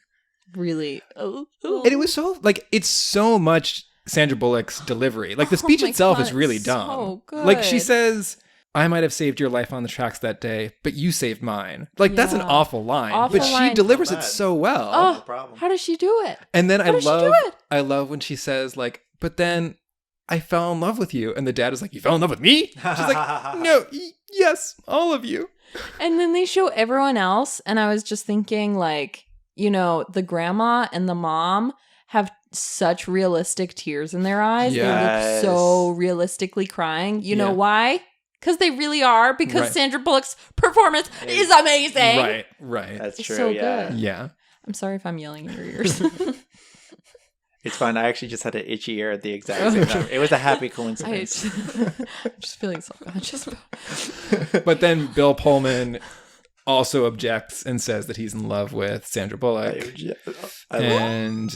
really. And it was so, like, it's so much Sandra Bullock's delivery. Like, the speech itself is really dumb. So good. Like, she says, I might have saved your life on the tracks that day, but you saved mine. Like, that's an awful line. But she delivers it so well. Oh, no problem. How does she do it? And then I love when she says, like, but then I fell in love with you. And the dad is like, you fell in love with me? She's like, no, yes, all of you. And then they show everyone else. And I was just thinking, like, you know, the grandma and the mom have such realistic tears in their eyes. Yes. They look so realistically crying. You know why? Because they really are. Because Sandra Bullock's performance is amazing. Right. It's That's true. so Yeah. good. Yeah. I'm sorry if I'm yelling in your ears. It's fine. I actually just had an itchy ear at the exact same time. It was a happy coincidence. I'm just feeling self-conscious. But then Bill Pullman also objects and says that he's in love with Sandra Bullock. And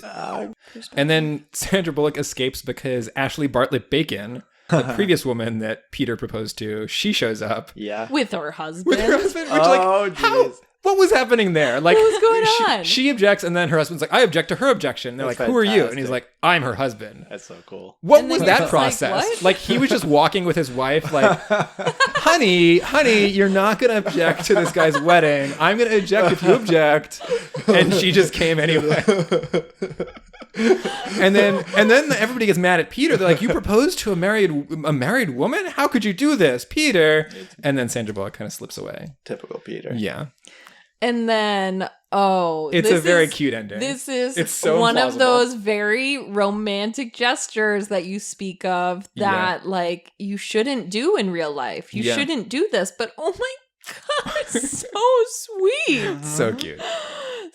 then Sandra Bullock escapes because Ashley Bartlett Bacon, the previous woman that Peter proposed to, she shows up. Yeah. With her husband. Which how? What was happening there? Like, what was going on? She objects, and then her husband's like, I object to her objection. And they're That's like, who are you? fantastic. And he's like, I'm her husband. That's so cool. What was that like, process? what? Like, he was just walking with his wife, like, honey, you're not going to object to this guy's wedding. I'm going to object if you object. And she just came anyway. And then everybody gets mad at Peter. They're like, you proposed to a married woman? How could you do this, Peter? And then Sandra Bullock kind of slips away. Typical Peter. Yeah. And then, it's a very cute ending. It's so one implausible. of those very romantic gestures that you speak of that, like, you shouldn't do in real life. You shouldn't do this, but oh my God, it's so sweet. So cute.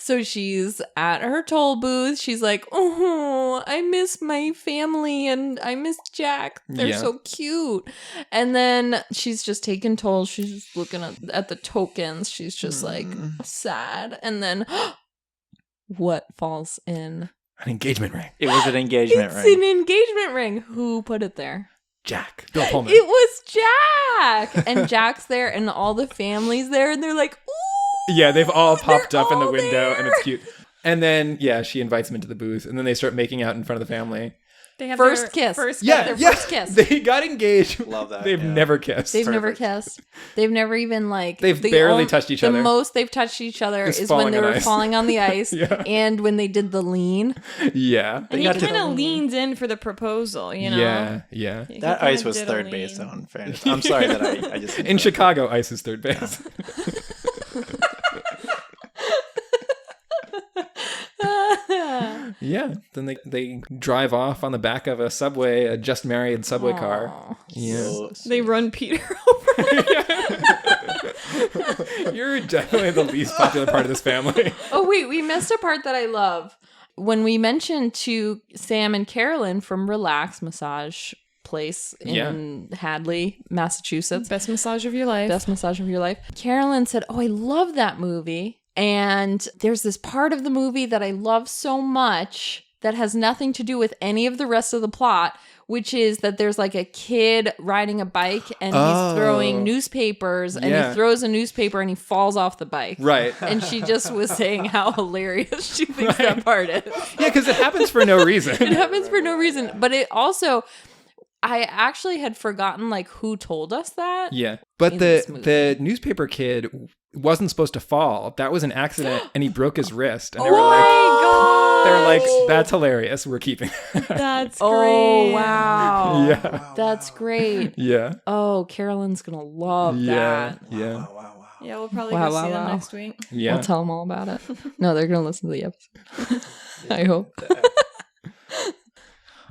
So she's at her toll booth. She's like, oh, I miss my family and I miss Jack. They're so cute. And then she's just taking tolls. She's just looking at the tokens. She's just like sad. And then what falls in? An engagement ring. It was an engagement ring. It's an engagement ring. Who put it there? Jack. Bill Pullman. It was Jack. And Jack's there and all the family's there. And they're like, ooh. Yeah, they've all popped up in the all window, there. and it's cute. And then, she invites him into the booth, and then they start making out in front of the family. They have First their kiss. First Their first kiss. They got engaged. Love that. They've never kissed. They've never kissed. They've never even They've barely touched each other. The most they've touched each other Is is when they falling on were ice. falling on the ice Yeah. and when they did the lean. Yeah. And he kind of leans in for the proposal, you know? Yeah. He That kinda ice was did a third base, lean. though, in fairness. I'm sorry that I just... In Chicago, ice is third base. Yeah. Then they drive off on the back of a subway, a just married subway car. Yeah. They run Peter over. You're definitely the least popular part of this family. Oh, wait, we missed a part that I love. When we mentioned to Sam and Carolyn from Relax Massage Place in Hadley, Massachusetts. Best massage of your life. Best massage of your life. Carolyn said, oh, I love that movie. And there's this part of the movie that I love so much that has nothing to do with any of the rest of the plot, which is that there's like a kid riding a bike and he's throwing newspapers and he throws a newspaper and he falls off the bike. Right. And she just was saying how hilarious she thinks that part is. Yeah, because it happens for no reason. It happens for no reason. But it also... I actually had forgotten like who told us that. Yeah. But the newspaper kid wasn't supposed to fall. That was an accident and he broke his wrist. And they were like, that's hilarious. We're keeping it. That's great. Oh, wow. Yeah. That's great. Yeah. Oh, Carolyn's going to love that. Yeah. Wow. Yeah, we'll probably go see them next week. Yeah. I'll tell them all about it. No, they're going to listen to the episode. I hope.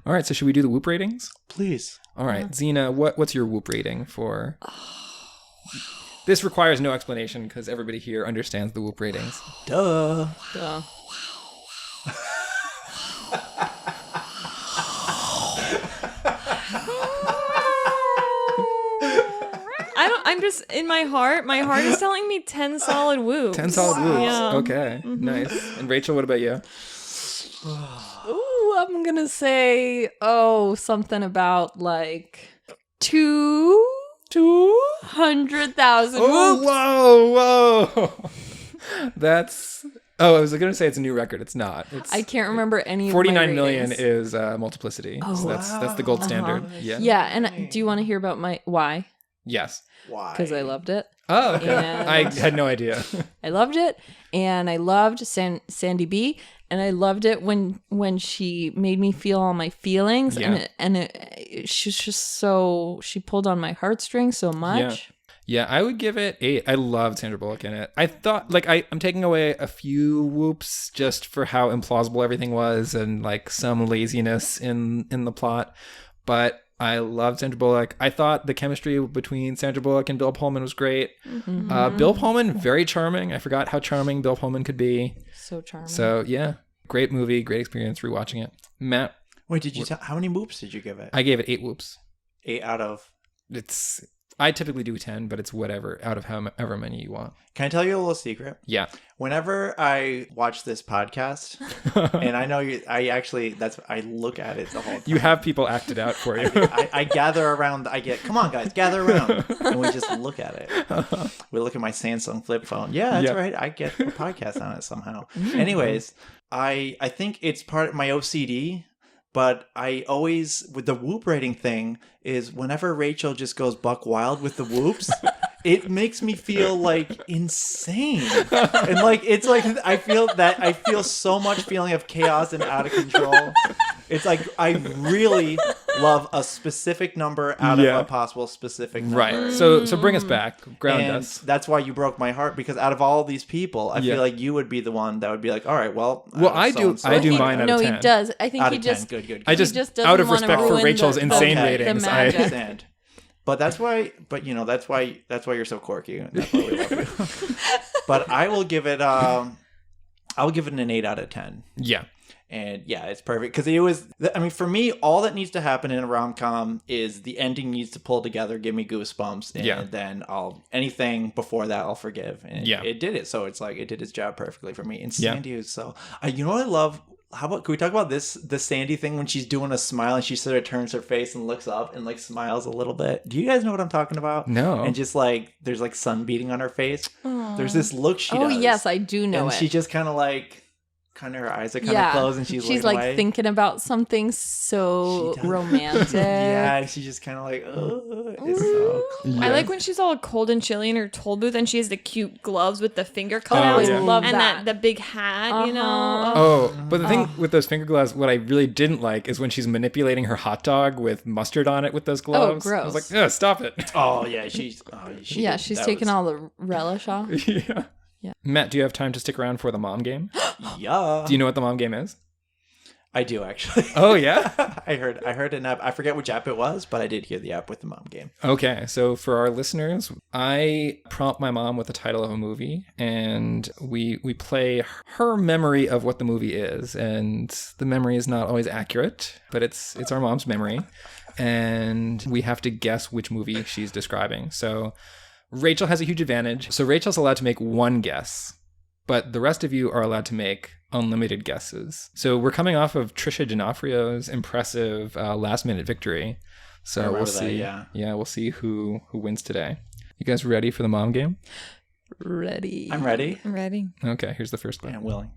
All right, so should we do the Whoop ratings? Please. All right, Xena, what's your Whoop rating for... This requires no explanation because everybody here understands the Whoop ratings. Duh. I'm just in my heart is telling me 10 solid whoops. 10 solid whoops. Yeah. Okay, nice. And Rachel, what about you? Ooh, I'm gonna say something about like 200,000 whoops. Whoa. That's... Oh, I was going to say it's a new record. It's not. I can't remember any 49 of my million ratings. is multiplicity. So that's the gold standard. Yeah. Yeah, and do you want to hear about my why? Yes. Why? Because I loved it. Oh, okay. And I had no idea. I loved it, and I loved Sandy B, and I loved it when she made me feel all my feelings, Yeah. and she's just so, she pulled on my heartstrings so much. Yeah, I would give it 8. I loved Sandra Bullock in it. I thought, like, I'm taking away a few whoops just for how implausible everything was and, like, some laziness in the plot. But I loved Sandra Bullock. I thought the chemistry between Sandra Bullock and Bill Pullman was great. Mm-hmm. Bill Pullman, very charming. I forgot how charming Bill Pullman could be. So charming. So, yeah, great movie, great experience rewatching it. Matt? Wait, did you tell how many whoops did you give it? I gave it 8 whoops. 8 out of... I typically do 10, but it's whatever, out of however many you want. Can I tell you a little secret? Yeah. Whenever I watch this podcast, and I know I look at it the whole time. You have people acted out for you. I gather around, come on guys, gather around. And we just look at it. We look at my Samsung flip phone. Yeah, that's right. I get a podcast on it somehow. Anyways, I think it's part of my OCD. But I always, with the whoop rating thing, is whenever Rachel just goes buck wild with the whoops, it makes me feel like insane. And like, it's like, I feel so much feeling of chaos and out of control. It's like, I really love a specific number out of a possible specific number. Right. So bring us back. Ground us. That's why you broke my heart, because out of all these people, I feel like you would be the one that would be like, all right, well, I do mine out of 10. No, he does. I think out he of just... 10. Good. I just doesn't out of wanna respect for ruin Rachel's insane the ratings, I magic. understand. But that's why you're so quirky. That's why we love you. But I will give it an 8 out of 10. Yeah. And yeah, it's perfect because it was. I mean, for me, all that needs to happen in a rom-com is the ending needs to pull together, give me goosebumps, and then anything before that I'll forgive. And it did it. So it's like it did its job perfectly for me. And Sandy is so. You know what I love? How about, can we talk about the Sandy thing when she's doing a smile and she sort of turns her face and looks up and like smiles a little bit? Do you guys know what I'm talking about? No. And just like there's like sun beating on her face. Aww. There's this look she does. Oh yes, I do know and it. she just kind of her eyes are kind of closed and she's like away. Thinking about something so romantic. Yeah, she's just kind of like, oh, it's so cool. I like when she's all cold and chilly in her toll booth and she has the cute gloves with the finger cutouts love and that. the big hat, you know. Oh, but the thing with those finger gloves, what I really didn't like is when she's manipulating her hot dog with mustard on it with those gloves. Oh, gross. I was like, stop it. Oh yeah, she's taking all the relish off. Yeah. Matt, do you have time to stick around for the mom game? Yeah. Do you know what the mom game is? I do actually. Oh yeah? I heard an app. I forget which app it was, but I did hear the app with the mom game. Okay, so for our listeners, I prompt my mom with the title of a movie, and we play her memory of what the movie is, and the memory is not always accurate, but it's our mom's memory, and we have to guess which movie she's describing. So Rachel has a huge advantage. So Rachel's allowed to make one guess, but the rest of you are allowed to make unlimited guesses. So we're coming off of Trisha D'Onofrio's impressive last-minute victory. So we'll see. We'll see who wins today. You guys ready for the mom game? Ready. I'm ready. I'm ready. Okay, here's the first one. I'm willing.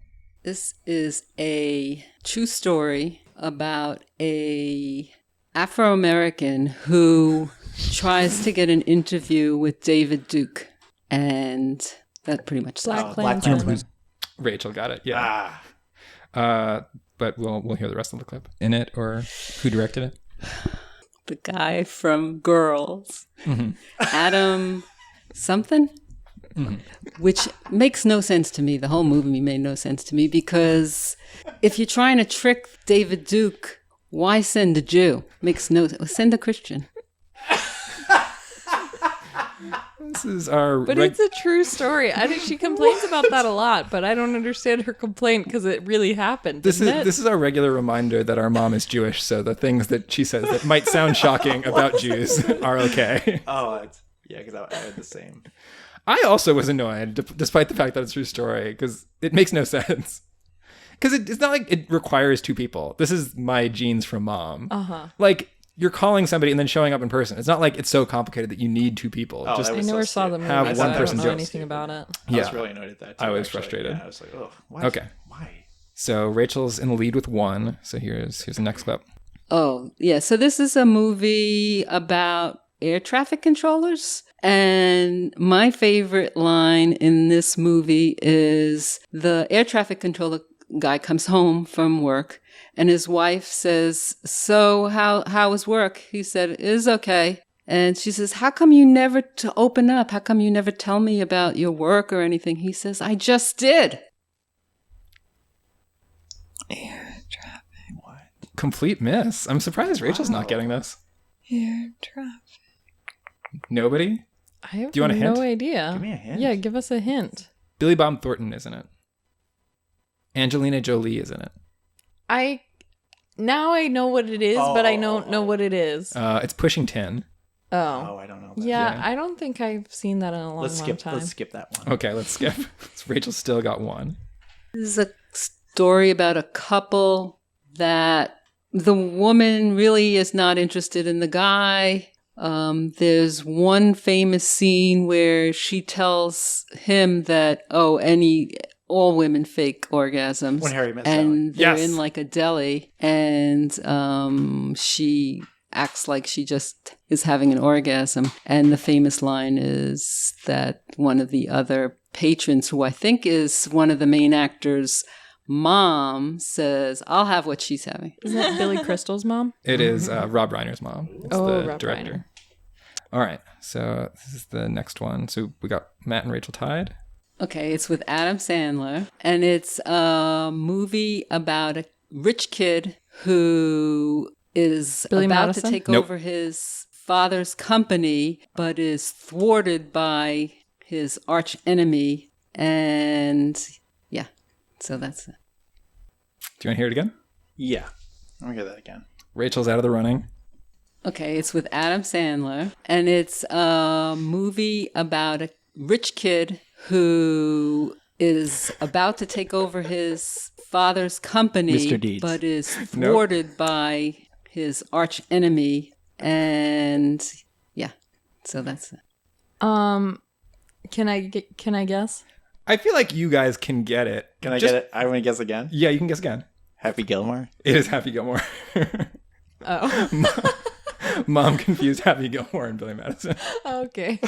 This is a true story about a Afro-American who tries to get an interview with David Duke, and that pretty much Black Black Klansman. Rachel got it. Yeah. But we'll hear the rest of the clip. In it, or who directed it? the guy from Girls, Adam something, which makes no sense to me. The whole movie made no sense to me because if you're trying to trick David Duke, why send a Jew? Makes no sense. Send a Christian. This is our. But it's a true story. I think she complains about that a lot, but I don't understand her complaint because it really happened. This is our regular reminder that our mom is Jewish, so the things that she says that might sound shocking about Jews are okay. Oh, Yeah, because I had the same. I also was annoyed, despite the fact that it's a true story, because it makes no sense. Because it's not like it requires two people. This is my genes from mom. Like, you're calling somebody and then showing up in person. It's not like it's so complicated that you need two people. Oh, just I never saw the movie. have one person I don't do know it. anything about it. I was really annoyed at that too. I was frustrated. Yeah, I was like, oh, why? Okay. Why? So Rachel's in the lead with 1. So here's the next clip. Oh, yeah. So this is a movie about air traffic controllers. And my favorite line in this movie is the air traffic controller guy comes home from work and his wife says, so how was work? He said, it is okay. And she says, how come you never open up? How come you never tell me about your work or anything? He says, I just did. Air traffic. What? Complete miss. I'm surprised Rachel's not getting this. Air traffic. Nobody? I have Do you want a hint? no idea. Give me a hint. Yeah, give us a hint. Billy Bob Thornton is in it. Angelina Jolie is in it. Now I know what it is, but I don't know what it is. It's Pushing 10. Oh, I don't know. Yeah, I don't think I've seen that in a long time. Let's skip that one. Okay, let's skip. Rachel still got 1. This is a story about a couple that the woman really is not interested in the guy. There's one famous scene where she tells him that, all women fake orgasms. When Harry Met Sally. And they're Yes. in like a deli and she acts like she just is having an orgasm. And the famous line is that one of the other patrons, who I think is one of the main actors' mom, says, I'll have what she's having. Isn't that Billy Crystal's mom? It is Rob Reiner's mom. It's the Rob director. Reiner. All right, so this is the next one. So we got Matt and Rachel tied. Okay, it's with Adam Sandler, and it's a movie about a rich kid who is Billy about Madison? to take Nope. over his father's company, but is thwarted by his arch enemy. And yeah, so that's it. Do you want to hear it again? Yeah. Let me hear that again. Rachel's out of the running. Okay, it's with Adam Sandler, and it's a movie about a rich kid who is about to take over his father's company, Mr. Deeds. but is thwarted by his arch enemy. And yeah, so that's it. Can I guess? I feel like you guys can get it. Can I get it? I want to guess again. Yeah, you can guess again. Happy Gilmore. It is Happy Gilmore. Oh. Mom confused Happy Gilmore and Billy Madison. Okay.